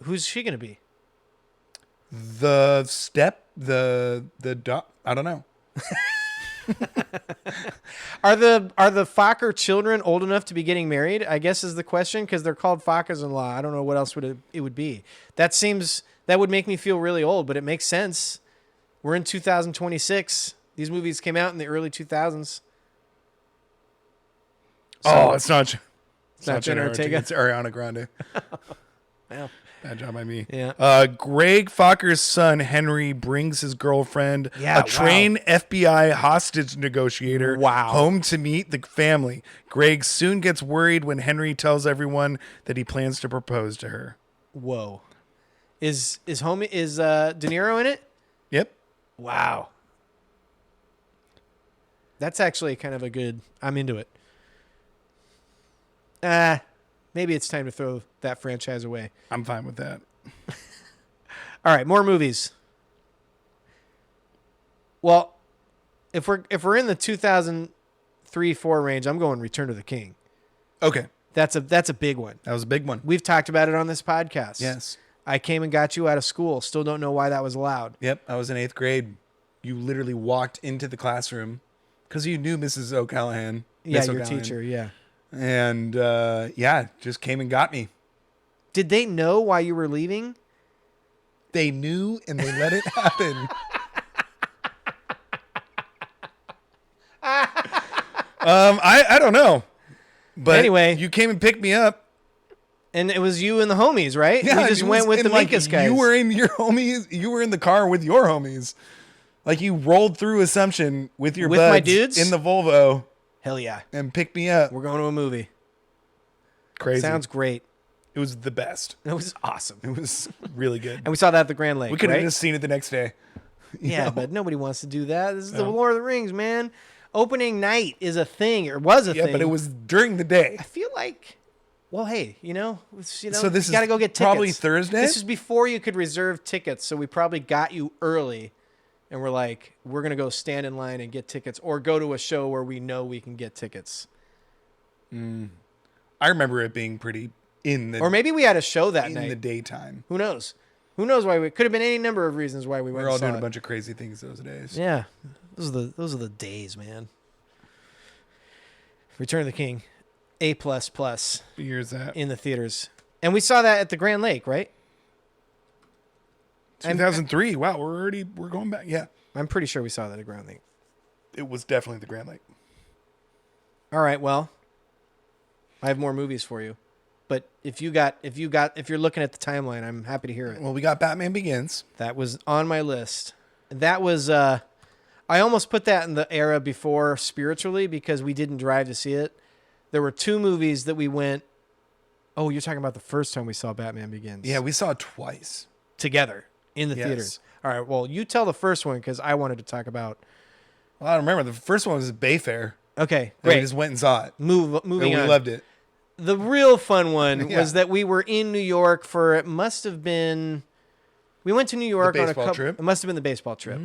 Who's she going to be? The I don't know. Are the Fokker children old enough to be getting married? I guess is the question, because they're called Fockers in Law. I don't know what else it would be. That would make me feel really old, but it makes sense. We're in 2026. These movies came out in the early 2000s. It's not. It's not Jenna Ortega. It's Ariana Grande. Well, Bad job by me. yeah. Greg Fokker's son Henry brings his girlfriend, Yeah, a trained FBI hostage negotiator, Wow. home to meet the family. Greg soon gets worried when Henry tells everyone that he plans to propose to her. Whoa. Is De Niro in it? Yep. Wow. That's actually kind of a good... I'm into it. Maybe it's time to throw that franchise away. I'm fine with that. All right, more movies. Well, if we're in the 2003-4 range, I'm going Return to the King. Okay. That's a big one. That was a big one. We've talked about it on this podcast. Yes. I came and got you out of school. Still don't know why that was allowed. Yep. I was in 8th grade. You literally walked into the classroom because you knew Mrs. O'Callahan. Yeah, Miss your O'Callahan. teacher, yeah. And just came and got me. Did they know why you were leaving? They knew and they let it happen. I don't know. But Anyway. you came and picked me up. And it was you and the homies, right? Yeah, we just went with the Minkus guys. You were in your homies. You were in the car with your homies. Like you rolled through Assumption with your With buds my dudes? in the Volvo Hell yeah. and picked me up. We're going to a movie. Crazy. Sounds great. It was the best. It was awesome. It was really good. And we saw that at the Grand Lake, We could have right? just seen it the next day. Yeah, but nobody wants to do that. This is the Lord of the Rings, man. Opening night is a thing, or was a thing. Yeah, but it was during the day. I feel like, well, hey, So this you got to is go get tickets. probably Thursday? This is before you could reserve tickets, so we probably got you early, and we're like, we're going to go stand in line and get tickets, or go to a show where we know we can get tickets. I remember it being pretty in the Or maybe we had a show that in night. the daytime. Who knows? Who knows why we could have been any number of reasons why we We went were all and saw doing a it. bunch of crazy things those days. Yeah, those are the days, man. Return of the King, A++ What year is that? in the theaters, and we saw that at the Grand Lake, right? 2003. Wow, we're going back. Yeah, I'm pretty sure we saw that at Grand Lake. it was definitely the Grand Lake. All right, well, I have more movies for you, but if you're looking at the timeline, I'm happy to hear it. Well, we got Batman Begins. That was on my list. That was I almost put that in the era before spiritually because we didn't drive to see it. There were two movies that we went. Oh, you're talking about the first time we saw Batman Begins. Yeah, we saw it twice. Together in the Yes. theaters. All right, well, you tell the first one because I wanted to talk about. Well, I don't remember. The first one was Bayfair. Okay, We great. just went and saw it. Moving And we on. loved it. The real fun one Yeah. was that we were in New York for it must have been. We went to New York on a baseball couple. trip. It must have been the baseball trip,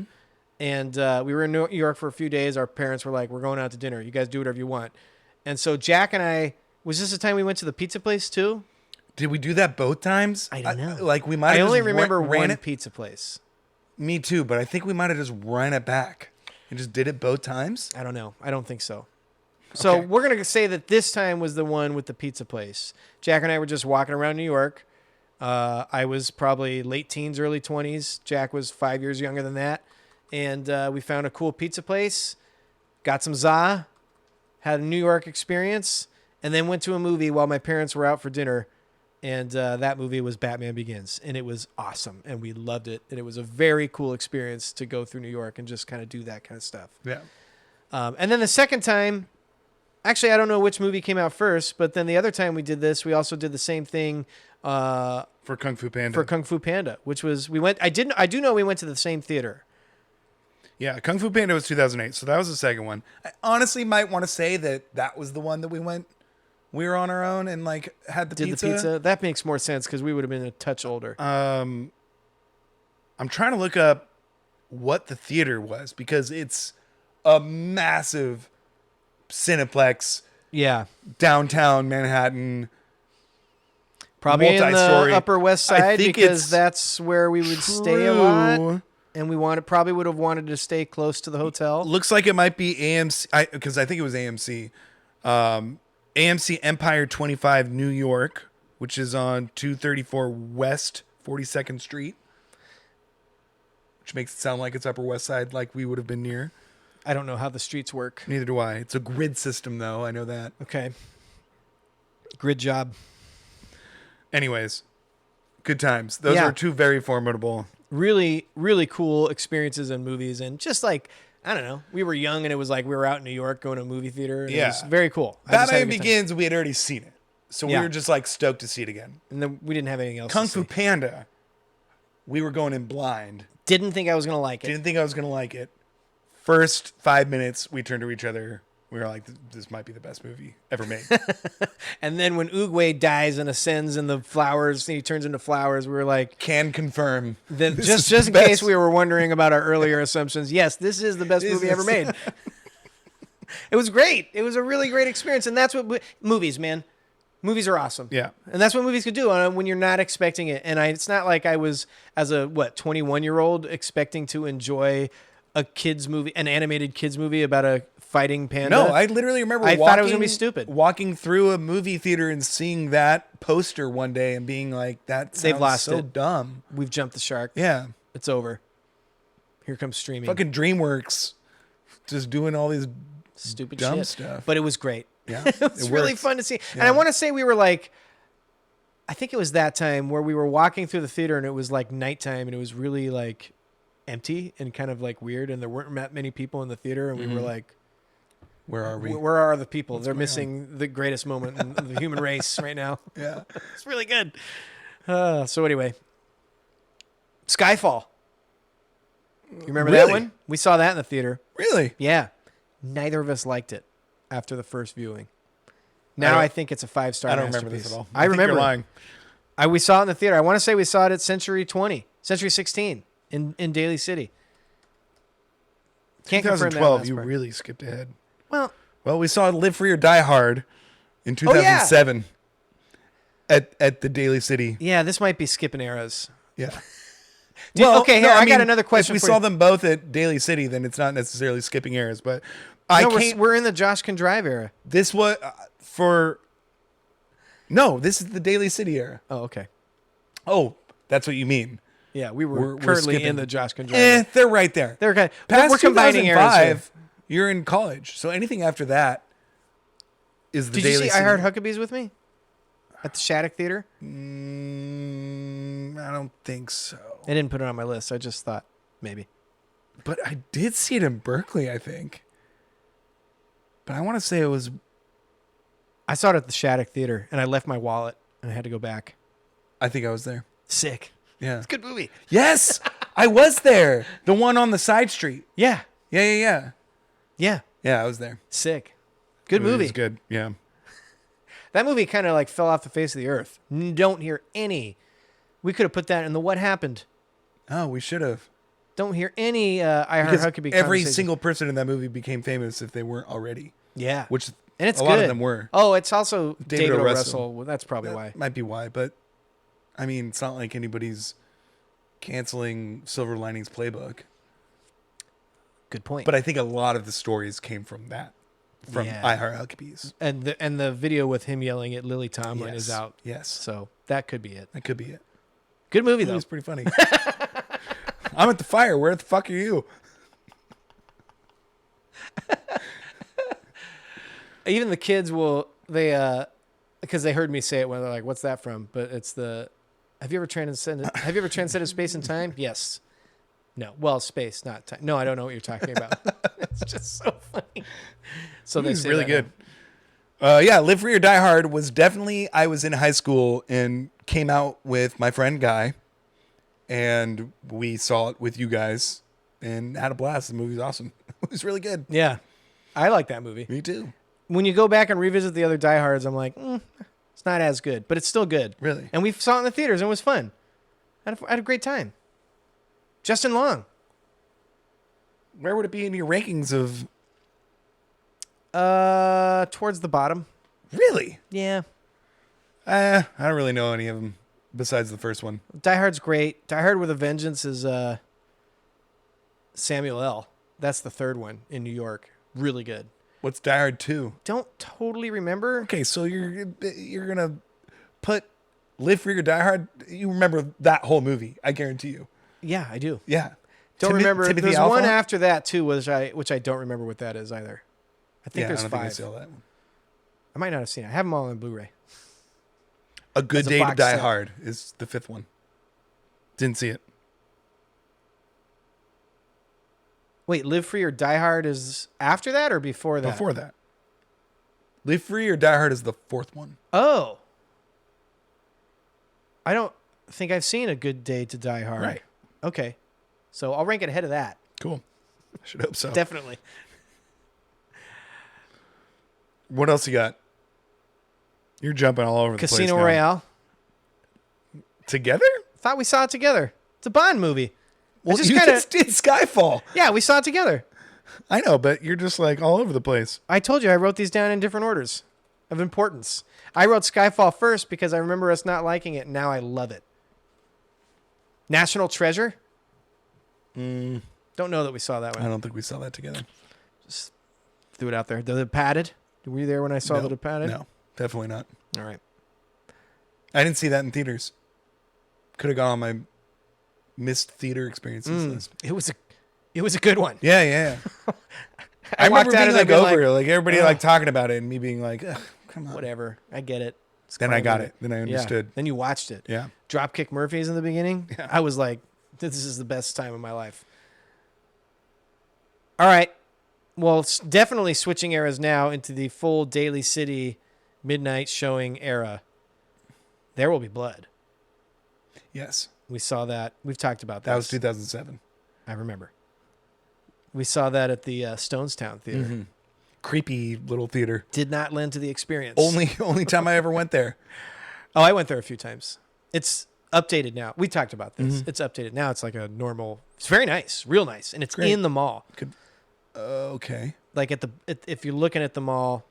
and we were in New York for a few days. Our parents were like, "We're going out to dinner. You guys do whatever you want." And so Jack and I. Was this the time we went to the pizza place too? Did we do that both times? I don't know. Like we might. I have only just remember ran one it. pizza place. Me too, but I think we might have just ran it back and just did it both times. I don't know. I don't think so. So Okay. we're gonna say that this time was the one with the pizza place. Jack and I were just walking around New York. I was probably late teens, early 20s. Jack was 5 years younger than that, and we found a cool pizza place. Got some za, had a New York experience, and then went to a movie while my parents were out for dinner. And that movie was Batman Begins, and it was awesome, and we loved it. And it was a very cool experience to go through New York and just kind of do that kind of stuff. Yeah. And then the second time, actually, I don't know which movie came out first, but then the other time we did this, we also did the same thing For Kung Fu Panda. for Kung Fu Panda, which was we went. I do know we went to the same theater. Yeah, Kung Fu Panda was 2008, so that was the second one. I honestly might want to say that was the one that we went. We were on our own and like had the Did pizza. the pizza? That makes more sense because we would have been a touch older. I'm trying to look up what the theater was because it's a massive Cineplex, Yeah, downtown Manhattan. probably in the multi-story. Upper West I Side think because it's that's where we would stay a lot, True. and we probably would have wanted to stay close to the hotel. Looks like it might be AMC because I think it was AMC. AMC Empire 25 New York, which is on 234 West 42nd Street, which makes it sound like it's Upper West Side, like we would have been near. I don't know how the streets work. Neither do I. It's a grid system, though. I know that. Okay, grid job. Anyways, good times. Those Yeah. are two very formidable. Really, really cool experiences in movies, and just like I don't know, we were young, and it was like we were out in New York going to a movie theater. And it was very cool. I just had a Batman good time. Begins, we had already seen it. So Yeah. we were just like stoked to see it again. And then we didn't have anything else. Kung to Fu see. Panda, we were going in blind. Didn't think I was gonna like it. Didn't think I was going to like it. First 5 minutes, we turned to each other. We were like, this might be the best movie ever made. And then when Oogway dies and ascends in the flowers, and he turns into flowers, we were like, Can confirm. then This just is in the case best. we were wondering about our earlier assumptions, yes, this is the best This movie ever is- made. It was great. It was a really great experience, and that's what movies, man. Movies are awesome. Yeah. And that's what movies could do when you're not expecting it. And it's not like I was, as a 21-year-old, expecting to enjoy a kids movie, an animated kids movie about a fighting panda. No, I literally remember I thought it was gonna be stupid. Walking through a movie theater and seeing that poster one day and being like, that sounds They've lost so it. dumb. We've jumped the shark. Yeah. It's over. Here comes streaming. Fucking DreamWorks just doing all these stupid dumb shit. stuff. But it was great. Yeah, It was really works. fun to see. And Yeah. I want to say we were like, I think it was that time where we were walking through the theater and it was like nighttime and it was really like empty and kind of like weird and there weren't that many people in the theater and we were like, Where are we? where are the people? They're going missing the greatest moment in the human race right now. Yeah. It's really good. So anyway, Skyfall. You remember that Really? one? We saw that in the theater. Really? Yeah. Neither of us liked it after the first viewing. Now don't- I think it's a 5-star I don't masterpiece. remember this at all. I think remember. you're it. lying. We saw it in the theater. I want to say we saw it at Century 16 in Daly City. Can't confirm that 2012. last You part. really skipped ahead. Well, Well, we saw Live Free or Die Hard in 2007 at the Daly City. yeah, this might be skipping eras. Yeah. Okay, here, I got another question If we for saw you. them both at Daly City, then it's not necessarily skipping eras. But No, we're in the Josh Can Drive era. This was for. No, this is the Daly City era. Oh, okay. Oh, that's what you mean. Yeah, we're We're currently skipping. in the Josh Can Drive era. They're right there. They're kind of, Past we're combining eras here. 2005, you're in college. So anything after that is the Did you Daly see City. I Heart Huckabees with me? At the Shattuck Theater? I don't think so. I didn't put it on my list. I just thought maybe. But I did see it in Berkeley, I think. But I want to say it was. I saw it at the Shattuck Theater, and I left my wallet, and I had to go back. I think I was there. Sick. Yeah. It's a good movie. Yes, I was there. The one on the side street. Yeah. Yeah. Yeah. Yeah, I was there. Sick. Good It movie. was good. Yeah. That movie kind of like fell off the face of the earth. Don't hear any. We could have put that in the What Happened. Oh, we should have. Don't hear any I Heart Because Huckabee every conversation. single person in that movie became famous if they weren't already. Yeah. Which And it's a good. lot of them were. Oh, it's also David David O. O. Russell. Russell. Well, that's probably why. Might be why, but I mean, it's not like anybody's canceling Silver Linings Playbook. Good point. But I think a lot of the stories came from that, from Yeah. I Heart Huckabees. and the video with him yelling at Lily Tomlin is out. Yes, So that could be it. that could be it. Good movie It though. was pretty funny. I'm at the fire. Where the fuck are you? Even the kids will because they heard me say it when they're like, "What's that from?" But it's the Have you ever transcended space and time? Yes. No. Well, space, not time. No, I don't know what you're talking about. It's just so funny. So they He's say really that good. Yeah, Live Free or Die Hard was definitely. I was in high school and came out with my friend Guy, and we saw it with you guys and had a blast. The movie's awesome. It was really good. Yeah. I like that movie. Me too. When you go back and revisit the other Die Hards, I'm like, it's not as good, but it's still good. Really? And we saw it in the theaters and it was fun. I had a great time. Justin Long. Where would it be in your rankings of? Towards the bottom. Really? Yeah. I don't really know any of them besides the first one. Die Hard's great. Die Hard with a Vengeance is Samuel L. That's the third one in New York. Really good. What's Die Hard 2? Don't totally remember. Okay, so you're gonna put Live Free or Die Hard. You remember that whole movie? I guarantee you. Yeah, I do. Yeah. Don't remember. Timothy There's Olyphant? one after that too, which I don't remember what that is either. I think Yeah, there's I don't five. think I saw that one. I might not have seen it. I have them all on Blu-ray. A Good As a Day to box Die set. Hard is the fifth one. Didn't see it. Wait, Live Free or Die Hard is after that or before that? Before that. Live Free or Die Hard is the fourth one. Oh. I don't think I've seen A Good Day to Die Hard. Right. Okay. So I'll rank it ahead of that. Cool. I should hope so. Definitely. What else you got? You're jumping all over the place. Casino now. Royale. Together? Thought we saw it together. It's a Bond movie. Well, just you kinda- just did Skyfall. Yeah, we saw it together. I know, but you're just like all over the place. I told you I wrote these down in different orders of importance. I wrote Skyfall first because I remember us not liking it, and now I love it. National Treasure? Don't know that we saw that I one. don't think we saw that together. Threw it out there. The Departed? Were you there when I saw The Departed? No, definitely not. All right. I didn't see that in theaters. Could have gone on my missed theater experiences list. It was a good one. Yeah. I remember walked out being of there like being over, like, like everybody "Ugh." like talking about it, and me being like, "Ugh, come on." whatever. I get it. It's Then I Carl got movie. it. Then I Yeah. understood. Then you watched it. Yeah. Dropkick Murphys in the beginning. Yeah. I was like, this is the best time of my life. All right. Well, it's definitely switching eras now into the full Daly City midnight showing era. There Will Be Blood. Yes. We saw that. We've talked about That was this. 2007. I remember. We saw that at the Stonestown Theater. Mm-hmm. Creepy little theater. Did not lend to the experience. Only time I ever went there. Oh, I went there a few times. It's updated now. We talked about this. Mm-hmm. It's updated now. It's like a normal. It's very nice, real nice, and it's Great. in the mall. Okay. Like if you're looking at the mall,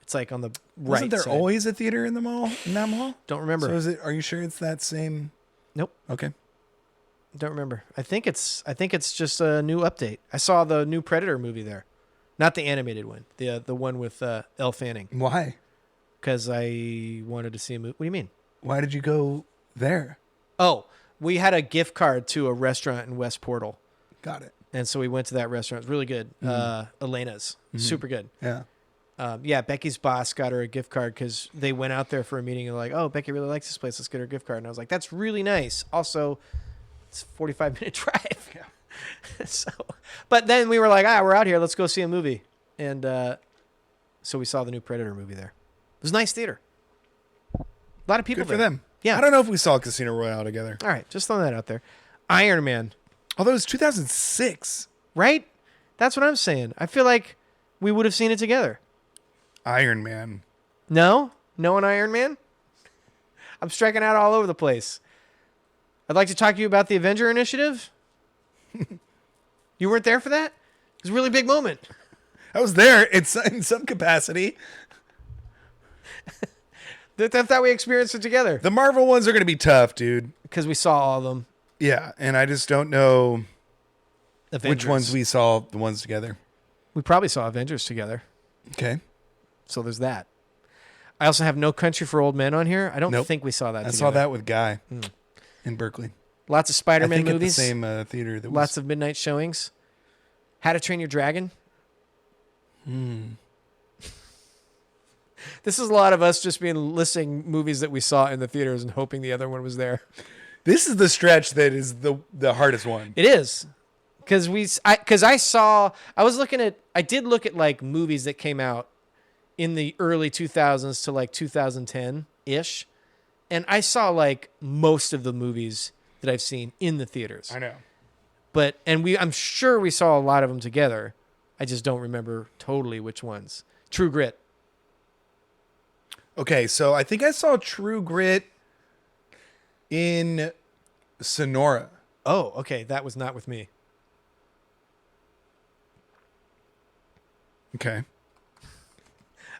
it's like on the right. Wasn't there side. always a theater in the mall? In that mall? Don't remember. So is it? Are you sure it's that same? Nope. Okay. Don't remember. I think it's just a new update. I saw the new Predator movie there, not the animated one. The one with Elle Fanning. Why? Because I wanted to see a movie. What do you mean? Why did you go there? Oh, we had a gift card to a restaurant in West Portal, Got it. and so we went to that restaurant. It was really good. Elena's, super good. Yeah. Yeah, Becky's boss got her a gift card because they went out there for a meeting and they're like, oh, Becky really likes this place. Let's get her a gift card. And I was like, that's really nice. Also, it's a 45-minute drive. Yeah. So, but then we were like, we're out here. Let's go see a movie. And so we saw the new Predator movie there. It was a nice theater. A lot of people Good for there. them. Yeah. I don't know if we saw Casino Royale together. All right, just throwing that out there. Iron Man, Although it was 2006. right? That's what I'm saying. I feel like we would have seen it together. Iron Man. No? No on Iron Man? I'm striking out all over the place. I'd like to talk to you about the Avenger Initiative. You weren't there for that? It was a really big moment. I was there in some capacity. I thought we experienced it together. The Marvel ones are going to be tough, dude. Because we saw all of them. Yeah, and I just don't know Avengers. which ones we saw the ones together. We probably saw Avengers together. Okay. So there's that. I also have No Country for Old Men on here. I don't Nope. think we saw that I together. saw that with Guy in Berkeley. Lots of I Spider-Man think movies. at the same theater. That Lots was, of midnight showings. How to Train Your Dragon. This is a lot of us just being listing movies that we saw in the theaters and hoping the other one was there. This is the stretch that is the hardest one. It is. Because I did look at like movies that came out in the early 2000s to like 2010-ish. And I saw like most of the movies that I've seen in the theaters. I know. I'm sure we saw a lot of them together. I just don't remember totally which ones. True Grit. Okay, so I think I saw True Grit in Sonora. Oh, okay. That was not with me. Okay.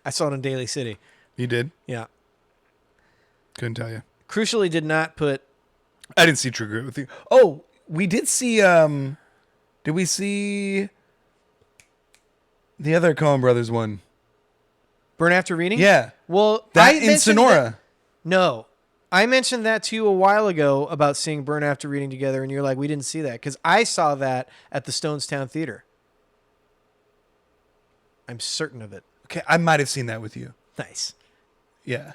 I saw it in Daly City. You did? Yeah. Couldn't tell you. Crucially did not put... I didn't see True Grit with you. Oh, we did see did we see the other Coen Brothers one? Burn After Reading? Yeah. Well, That I in mentioned Sonora. that- No. I mentioned that to you a while ago about seeing Burn After Reading together, and you're like, we didn't see that. Because I saw that at the Stonestown Theater. I'm certain of it. Okay, I might have seen that with you. Nice. Yeah.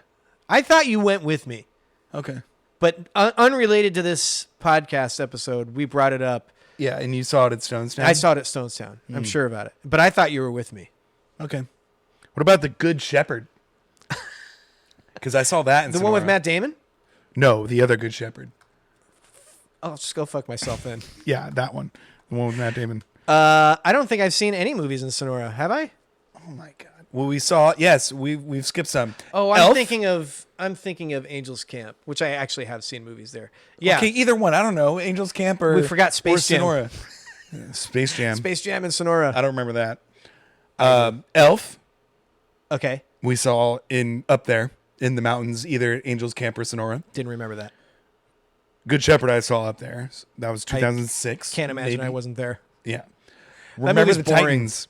I thought you went with me. Okay. But unrelated to this podcast episode, we brought it up. Yeah, and you saw it at Stonestown? I saw it at Stonestown. I'm sure about it. But I thought you were with me. Okay. What about The Good Shepherd? Because I saw that in The one with Sonora. Matt Damon? No, the other Good Shepherd. I'll just go fuck myself then. Yeah, that one. The one with Matt Damon. I don't think I've seen any movies in Sonora. Have I? Oh my God. Well, we saw. Yes, we've skipped some. Oh, I'm Elf? thinking of Angel's Camp, which I actually have seen movies there. Yeah. Okay, either one. I don't know. Angels Camp or We forgot Space or Jam. Sonora. Space Jam. Space Jam in Sonora. I don't remember that. Elf. Okay. We saw up there in the mountains, either Angels Camp or Sonora. Didn't remember that. Good Shepherd I saw up there. That was 2006. Can't imagine maybe. I wasn't there. Yeah. That Remember movie's the boring. Titans.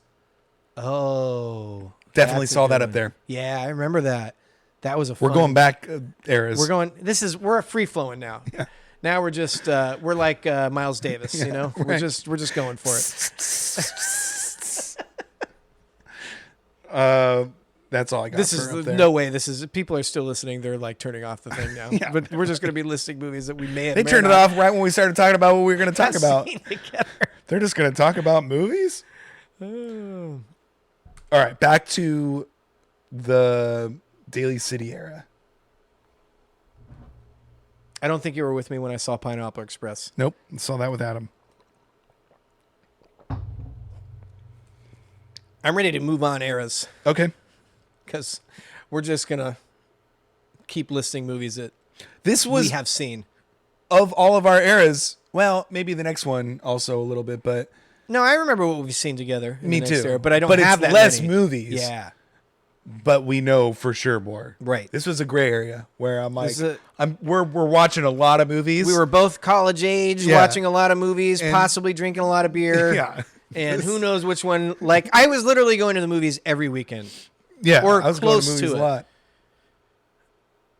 Oh. Definitely that's a saw good that up one. there. Yeah, I remember that. That was a We're fun. going back eras. We're free flowing now. Yeah. Now we're just we're like Miles Davis, you know? right. We're just going for it. That's all I got. This for is up there. no way. This is people are still listening. They're like turning off the thing now. Yeah. But we're just going to be listing movies that we may have. They turned it off right when we started talking about what we were going to talk about. Together. They're just going to talk about movies. Oh. All right, back to the Daly City era. I don't think you were with me when I saw Pineapple Express. Nope, saw that with Adam. I'm ready to move on eras Okay, because we're just gonna keep listing movies that this was we have seen. of all of our eras. Well, maybe the next one also a little bit, but No, I remember what we've seen together. In me the next too. era, but I don't But have it's that less many. movies. Yeah, But we know for sure more. right. This was a gray area where I'm like, This is we're watching a lot of movies. We were both college age, Yeah. watching a lot of movies, And- possibly drinking a lot of beer. yeah, And who knows which one? Like, I was literally going to the movies every weekend. yeah. or I was close going to to movies it. a lot.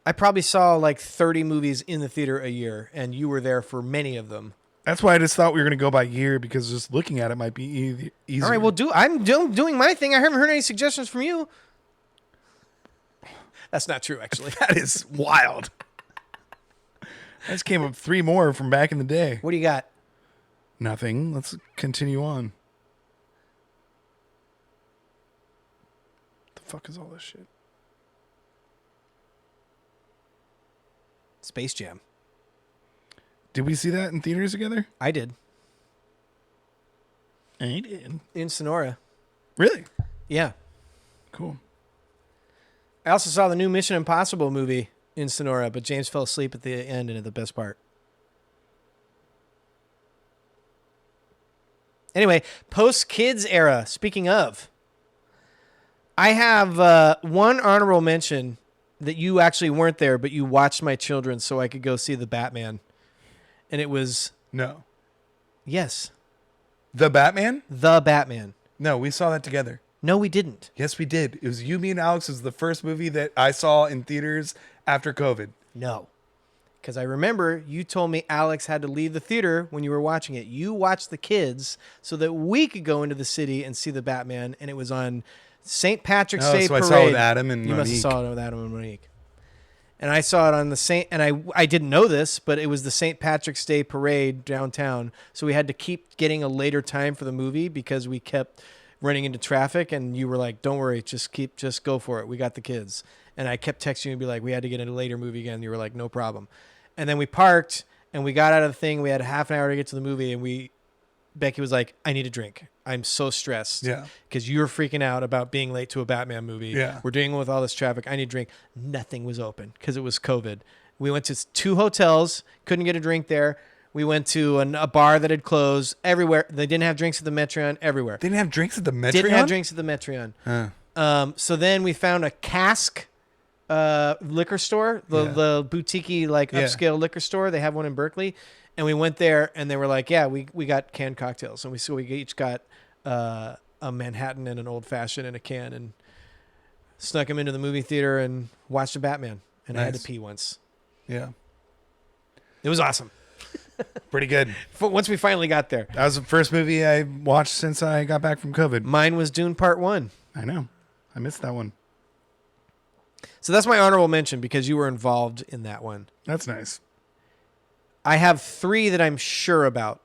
I probably saw like 30 movies in the theater a year, and you were there for many of them. That's why I just thought we were going to go by year because just looking at it might be easier. All right, well, I'm doing my thing. I haven't heard any suggestions from you. That's not true, actually. That is wild. I just came up with 3 more from back in the day. What do you got? Nothing. Let's continue on. The fuck is all this shit? Space Jam. Did we see that in theaters together? I did. I did. In Sonora. Really? Yeah. Cool. I also saw the new Mission Impossible movie in Sonora, but James fell asleep at the end and at the best part. Anyway, post-kids era, speaking of, I have one honorable mention that you actually weren't there, but you watched my children so I could go see the Batman. And it was, No. yes, The Batman? the Batman. No, we saw that together. No, we didn't. Yes, we did. It was you, me, and Alex. It was the first movie that I saw in theaters after COVID. No. Because I remember you told me Alex had to leave the theater when you were watching it. You watched the kids so that we could go into the city and see the Batman, and it was on St. Patrick's Day so I Parade. saw it with Adam and You must have Monique. saw it with Adam and Monique. And I saw it on the St. And I didn't know this, but it was the St. Patrick's Day Parade downtown. So we had to keep getting a later time for the movie because we kept running into traffic. And you were like, "Don't worry, just go for it. We got the kids." And I kept texting you and be like, "We had to get in a later movie again." You were like, "No problem." And then we parked and we got out of the thing. We had half an hour to get to the movie, and Becky was like, "I need a drink. I'm so stressed." Yeah. Because you're freaking out about being late to a Batman movie. Yeah. We're dealing with all this traffic. I need a drink. Nothing was open because it was COVID. We went to 2 hotels, couldn't get a drink there. We went to a bar that had closed. Everywhere. They didn't have drinks at the Metreon. Everywhere. They didn't have drinks at the Metreon? Didn't have drinks at the Metreon. Huh. So then we found a Cask liquor store, the boutique-y, like Yeah. upscale liquor store. They have one in Berkeley. And we went there, and they were like, "Yeah, we got canned cocktails." And we each got a Manhattan and an old fashioned in a can, and snuck them into the movie theater and watched a Batman. And I had to Nice. pee once. Yeah. It was awesome. Pretty good. Once we finally got there. That was the first movie I watched since I got back from COVID. Mine was Dune Part 1. I know. I missed that one. So that's my honorable mention because you were involved in that one. That's nice. I have 3 that I'm sure about.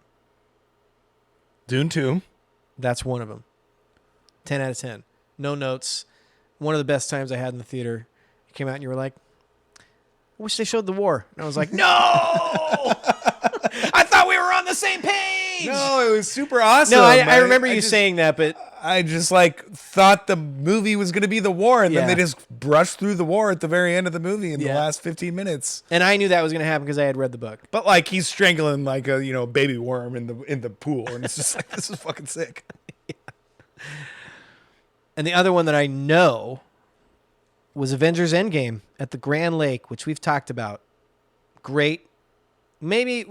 Dune 2. That's one of them. 10 out of 10. No notes. One of the best times I had in the theater. You came out and you were like, "I wish they showed the war." And I was like, "No! I thought we were on the same page!" No, it was super awesome. No, I remember you saying that, but I just thought the movie was going to be the war, and then Yeah. they just brushed through the war at the very end of the movie in the Yeah. last 15 minutes. and I knew that was going to happen because I had read the book. But he's strangling a baby worm in the pool, and it's just like, this is fucking sick. And the other one that I know was Avengers Endgame at the Grand Lake, which we've talked about. Great. Maybe,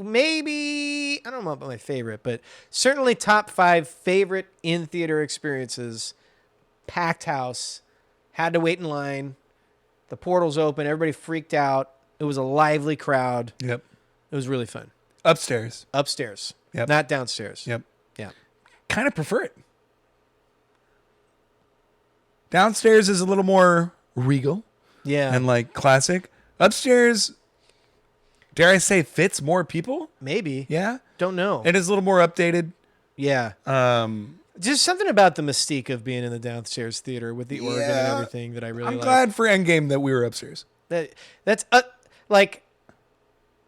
I don't know about my favorite, but certainly top 5 favorite in-theater experiences. Packed house. Had to wait in line. The portals open. Everybody freaked out. It was a lively crowd. Yep. It was really fun. Upstairs. Upstairs. Yep. Not downstairs. Yep. Yeah. Kind of prefer it. Downstairs is a little more regal Yeah. and like classic. Upstairs, dare I say, fits more people? Maybe. Yeah. Don't know. It is a little more updated. Yeah. Just something about the mystique of being in the downstairs theater with the organ and Yeah. everything that I really I'm like. glad for Endgame that we were upstairs. That's like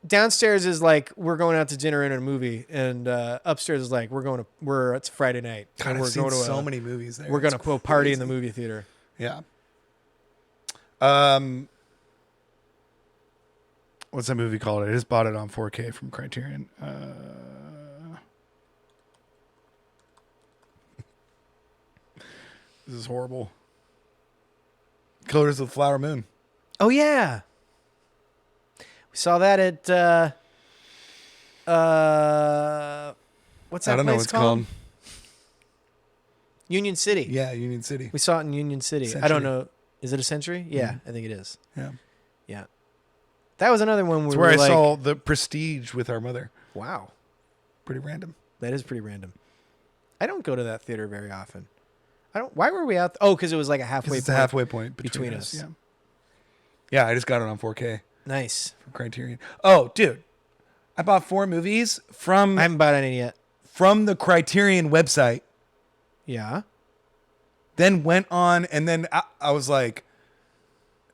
downstairs is like we're going out to dinner and a movie, and upstairs is like it's Friday night God, and I've we're seen going to so many movies there. we're going to It's go party in the crazy. movie theater. Yeah. What's that movie called? I just bought it on 4K from Criterion. This is horrible. Killers of the Flower Moon. Oh yeah, we saw that at what's that I don't know place what it's called? called. Union City. Yeah, Union City. We saw it in Union City. I Century. don't know. Is it a Century? Yeah, I think it is. Yeah. Yeah. That was another one It's where where I we were like, saw The Prestige with our mother. wow, Pretty random. that is pretty random. I don't go to that theater very often. I don't. Why were we out? Oh, because it was like a halfway. It's a point. halfway point between us. Yeah. Yeah, I just got it on 4K Nice. from Criterion. Oh, dude. I bought 4 movies from I haven't bought any yet. the Criterion website. Yeah. Then went on, and then I was like,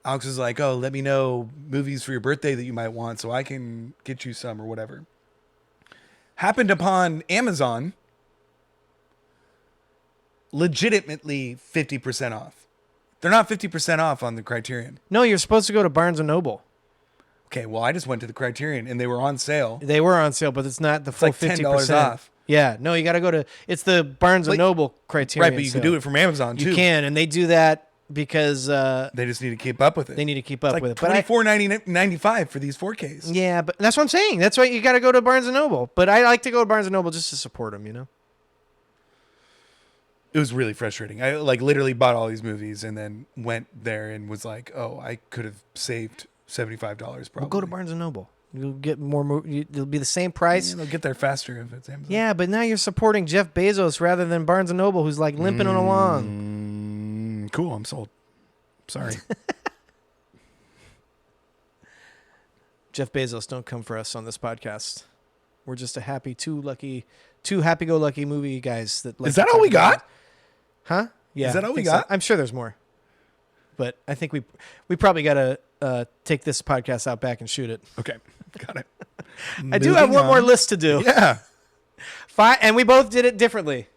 Alex was like, oh, let me know movies for your birthday that you might want so I can get you some or whatever. Happened upon Amazon, legitimately 50% off. They're not 50% off on the Criterion. No, you're supposed to go to Barnes and Noble. Okay, well, I just went to the Criterion, and they were on sale. They were on sale, but it's not the It's full like $10 50% off. Yeah. No, you got to go to. It's the Barnes and Like- Noble Criterion. Right, but you sale. can do it from Amazon, too. You can, and they do that because They just need to keep up with it. they need to keep It's up like with it. But I, $24.95 for these 4Ks. yeah, but that's what I'm saying. That's why you got to go to Barnes and Noble. But I like to go to Barnes and Noble just to support them. You know. It was really frustrating. I like literally bought all these movies and then went there and was like, oh, I could have saved $75 probably. Well, go to Barnes and Noble. You'll get more. It'll be the same price. Yeah, they'll get there faster if it's Amazon. Yeah, but now you're supporting Jeff Bezos rather than Barnes and Noble, who's like limping on along. Cool, I'm sold. Sorry. Jeff Bezos, don't come for us on this podcast. We're just two happy-go-lucky movie guys that. Like Is that to all talk we about- got? Huh? Yeah. Is that all I we think so. got? I'm sure there's more, but I think we probably got to take this podcast out back and shoot it. Okay, got it. I do have Moving one more on. list to do. Yeah. 5, and we both did it differently.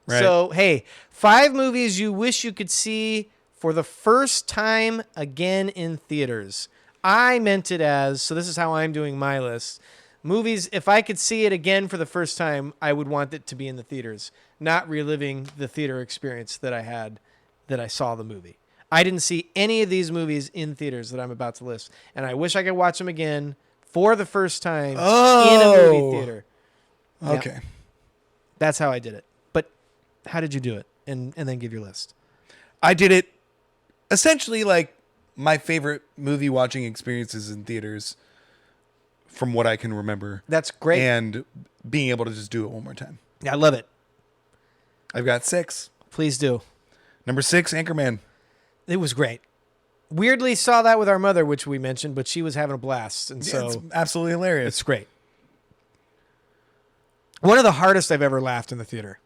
Right. So, hey, 5 movies you wish you could see for the first time again in theaters. I meant it as, so this is how I'm doing my list. Movies, if I could see it again for the first time, I would want it to be in the theaters, not reliving the theater experience that I had that I saw the movie. I didn't see any of these movies in theaters that I'm about to list, and I wish I could watch them again for the first time in a movie theater. Yeah. Okay. That's how I did it. But how did you do it? And then give your list. I did it essentially like my favorite movie watching experiences in theaters from what I can remember. That's great. And being able to just do it one more time. I love it. I've got 6. Please do. Number 6, Anchorman. It was great. Weirdly saw that with our mother, which we mentioned, but she was having a blast. And Yeah, so it's absolutely hilarious. it's great. One of the hardest I've ever laughed in the theater.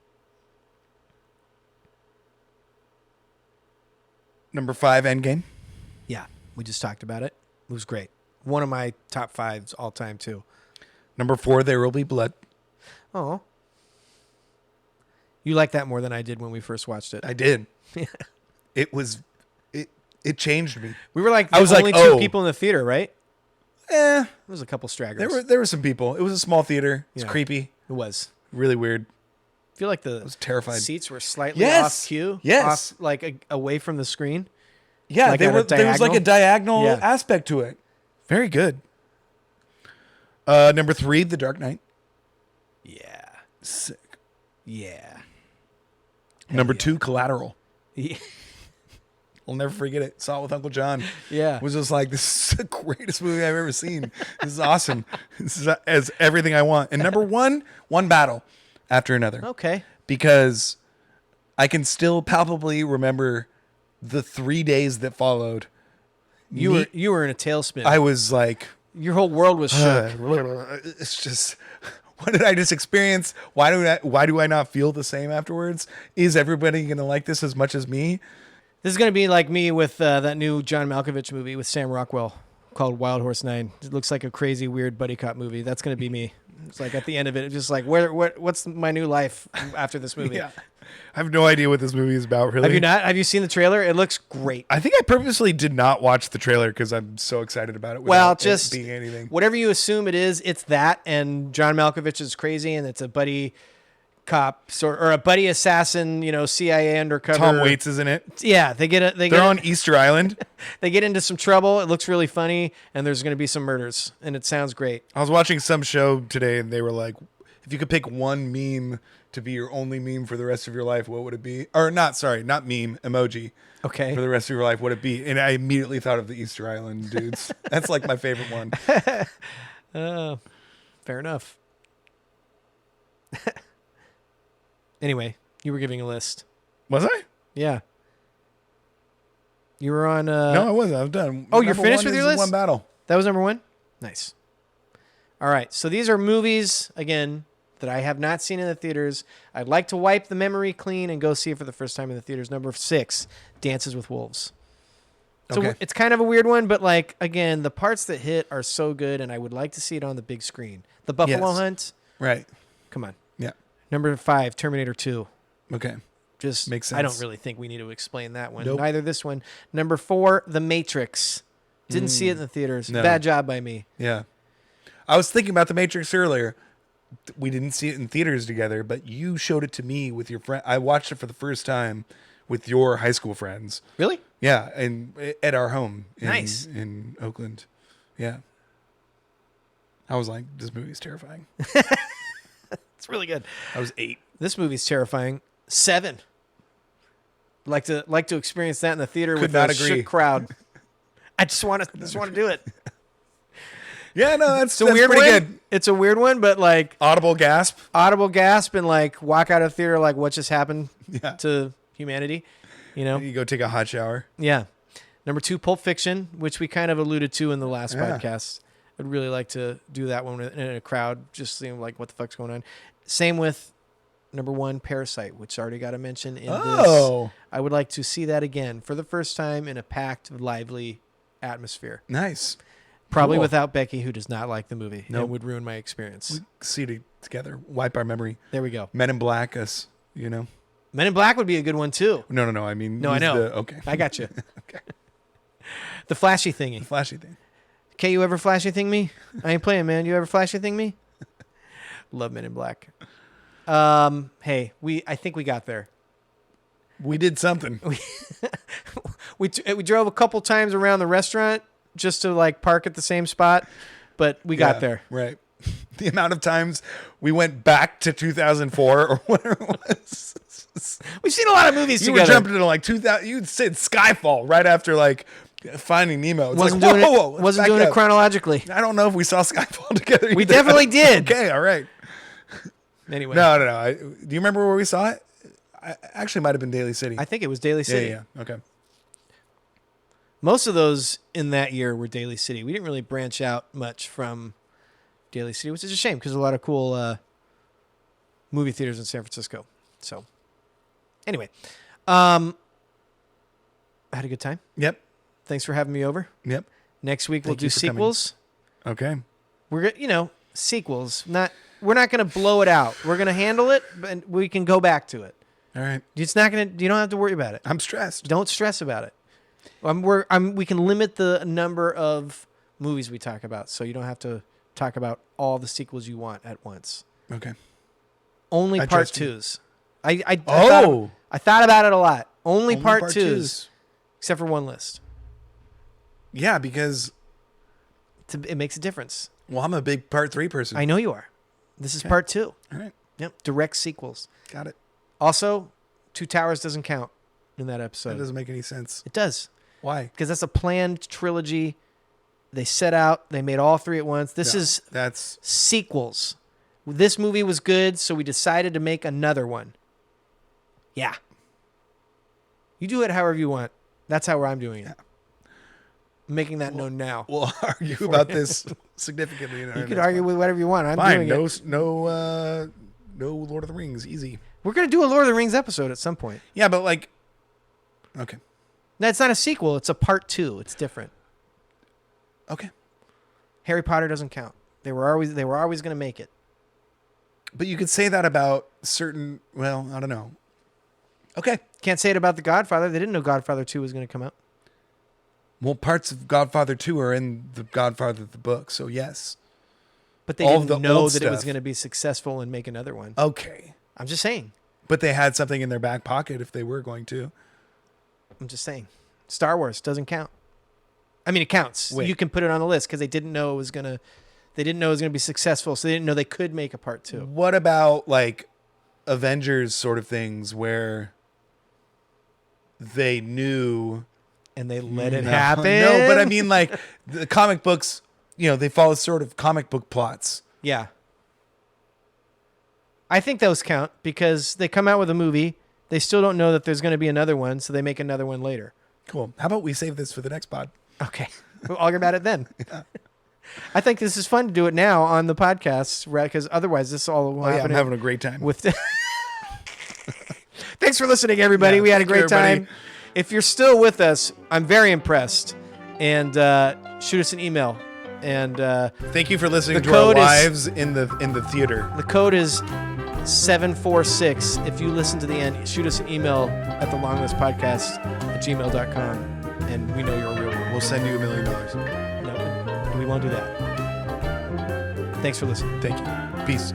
Number 5, Endgame. Yeah. We just talked about it. It was great. One of my top 5s all time, too. Number 4, There Will Be Blood. Oh. You like that more than I did when we first watched it. I did. It changed me. We were like I was only like, 2 oh. people in the theater, right? Eh, There was a couple stragglers. there were some people. It was a small theater. It's Yeah. creepy. It was. Really weird. I feel like the I was terrified. seats were slightly Yes. off cue. Yes. Off, like away from the screen. Yeah, Like there at a was like a diagonal Yeah. aspect to it. Very good. Number 3, The Dark Knight. Yeah. Sick. Yeah. Number yeah. 2, Collateral. Yeah. I'll never forget it. Saw it with Uncle John. Yeah. Was just like, this is the greatest movie I've ever seen. This is awesome. This is as everything I want. And number 1, One Battle After Another. Okay. Because I can still palpably remember the 3 days that followed, You were in a tailspin. I was like, Your whole world was shook. it's just, what did I just experience? Why do I not feel the same afterwards? Is everybody going to like this as much as me? This is going to be like me with that new John Malkovich movie with Sam Rockwell called Wild Horse 9. It looks like a crazy, weird buddy cop movie. That's going to be me. It's like at the end of it, it's just like, what's my new life after this movie? Yeah. I have no idea what this movie is about, really. Have you not? Have you seen the trailer? It looks great. I think I purposely did not watch the trailer because I'm so excited about it. Well, just being anything. Whatever you assume it is, it's that. And John Malkovich is crazy, and it's a buddy cop or a buddy assassin. CIA undercover. Tom Waits is in it. Yeah, they're on Easter Island. They get into some trouble. It looks really funny, and there's going to be some murders, and it sounds great. I was watching some show today, and they were like, if you could pick one meme to be your only meme for the rest of your life, what would it be? Or not meme, emoji. Okay. For the rest of your life, what would it be? And I immediately thought of the Easter Island dudes. That's like my favorite one. Fair enough. Anyway, you were giving a list. Was I? Yeah. You were on... No, I wasn't. I was done. Oh, you're finished with your list? One battle. That was number one? Nice. All right. So these are movies, again, that I have not seen in the theaters. I'd like to wipe the memory clean and go see it for the first time in the theaters. Number 6, Dances with Wolves. So okay. It's kind of a weird one, but again, the parts that hit are so good, and I would like to see it on the big screen. The Buffalo Hunt. Right. Come on. Yeah. Number 5, Terminator 2. Okay. Just makes sense. I don't really think we need to explain that one. Nope. Neither this one. Number 4, The Matrix. Didn't see it in the theaters. No. Bad job by me. Yeah. I was thinking about The Matrix earlier. We didn't see it in theaters together, but you showed it to me with your friend. I watched it for the first time with your high school friends. Really? Yeah, and at our home Nice. in Oakland. Yeah. I was like, this movie's terrifying. It's really good. I was 8. This movie's terrifying. 7. Like to experience that in the theater Could with not a agree. shook crowd. I just want to do it. Yeah, no, that's It's a weird pretty one. good. It's a weird one, but Audible gasp. and walk out of theater like what just happened Yeah. to humanity, You go take a hot shower. Yeah. Number 2, Pulp Fiction, which we kind of alluded to in the last podcast. I'd really like to do that one in a crowd, just seeing like what the fuck's going on. Same with number 1, Parasite, which already got a mention in this. I would like to see that again for the first time in a packed, lively atmosphere. Nice. Probably Cool. without Becky, who does not like the movie. Nope. And would ruin my experience. See it together. Wipe our memory. There we go. Men in Black us, Men in Black would be a good one too. No. I mean, No, I know. Okay. I got you. Okay. The flashy thingy. Flashy thing. Okay, you ever flashy thing me? I ain't playing, man. You ever flashy thing me? Love Men in Black. Hey, I think we got there. We did something. We drove a couple times around the restaurant just to park at the same spot, but we got there. Right. The amount of times we went back to 2004 or whatever it was. We've seen a lot of movies You together. were jumping into 2000. You said Skyfall right after Finding Nemo. It's wasn't like, doing whoa, it. let's Wasn't back doing it up. chronologically. I don't know if we saw Skyfall together. We either. definitely did. Okay, all right. Anyway, No. Do you remember where we saw it? I actually might have been Daly City. I think it was Daly City. Yeah. Okay. Most of those in that year were Daly City. We didn't really branch out much from Daly City, which is a shame because there's a lot of cool movie theaters in San Francisco. So, anyway, I had a good time. Yep. Thanks for having me over. Yep. Next week we'll Thank do you for coming. sequels. Okay. We're sequels. We're not going to blow it out. We're going to handle it, but we can go back to it. All right. It's not going to. You don't have to worry about it. I'm stressed. Don't stress about it. We can limit the number of movies we talk about, so you don't have to talk about all the sequels you want at once. Okay. Only I part trust you. twos. I thought about it a lot. Only part twos, twos. except for one list. Yeah, because It makes a difference. I'm a big part 3 person. I know you are. This is part 2. All right. Yep. Direct sequels. Got it. Also, Two Towers doesn't count in that episode. That doesn't make any sense. It does. Why? Because that's a planned trilogy. They set out. They made all 3 at once. That's sequels. This movie was good, so we decided to make another one. Yeah. You do it however you want. That's how I'm doing it. I'm making that known now. We'll argue about this significantly. In our You could next argue one. with whatever you want. I'm Fine. doing it. No Lord of the Rings. Easy. We're going to do a Lord of the Rings episode at some point. Yeah, but like, okay. No, it's not a sequel. It's a part 2. It's different. Okay. Harry Potter doesn't count. They were always going to make it. But you could say that about certain, well, I don't know. Okay. Can't say it about The Godfather. They didn't know Godfather 2 was going to come out. Well, parts of Godfather 2 are in the Godfather the book, so yes. But they All of didn't the know old that it was stuff. going to be successful and make another one. Okay. I'm just saying. But they had something in their back pocket if they were going to. I'm just saying. Star Wars doesn't count. I mean, it counts. Wait. You can put it on the list because they didn't know it was going to be successful, so they didn't know they could make a part 2. What about like Avengers sort of things where they knew And they let it No. happen. No, but I mean like the comic books, they follow sort of comic book plots. Yeah. I think those count because they come out with a movie. They still don't know that there's going to be another one, so they make another one later. Cool. How about we save this for the next pod? Okay. We'll argue about it then. I think this is fun to do it now on the podcast, right? Because otherwise this all will Oh, yeah, happen I'm having a great time. with Thanks for listening, everybody. Yeah, we had a thank you, great time. everybody. If you're still with us, I'm very impressed. And shoot us an email. And Thank you for listening The to our code is- lives in the theater. the code is 746. If you listen to the end, shoot us an email at the longlistpodcast@gmail.com. And we know you're a real one. We'll send you $1 million. No, we won't do that. Thanks for listening. Thank you. Peace.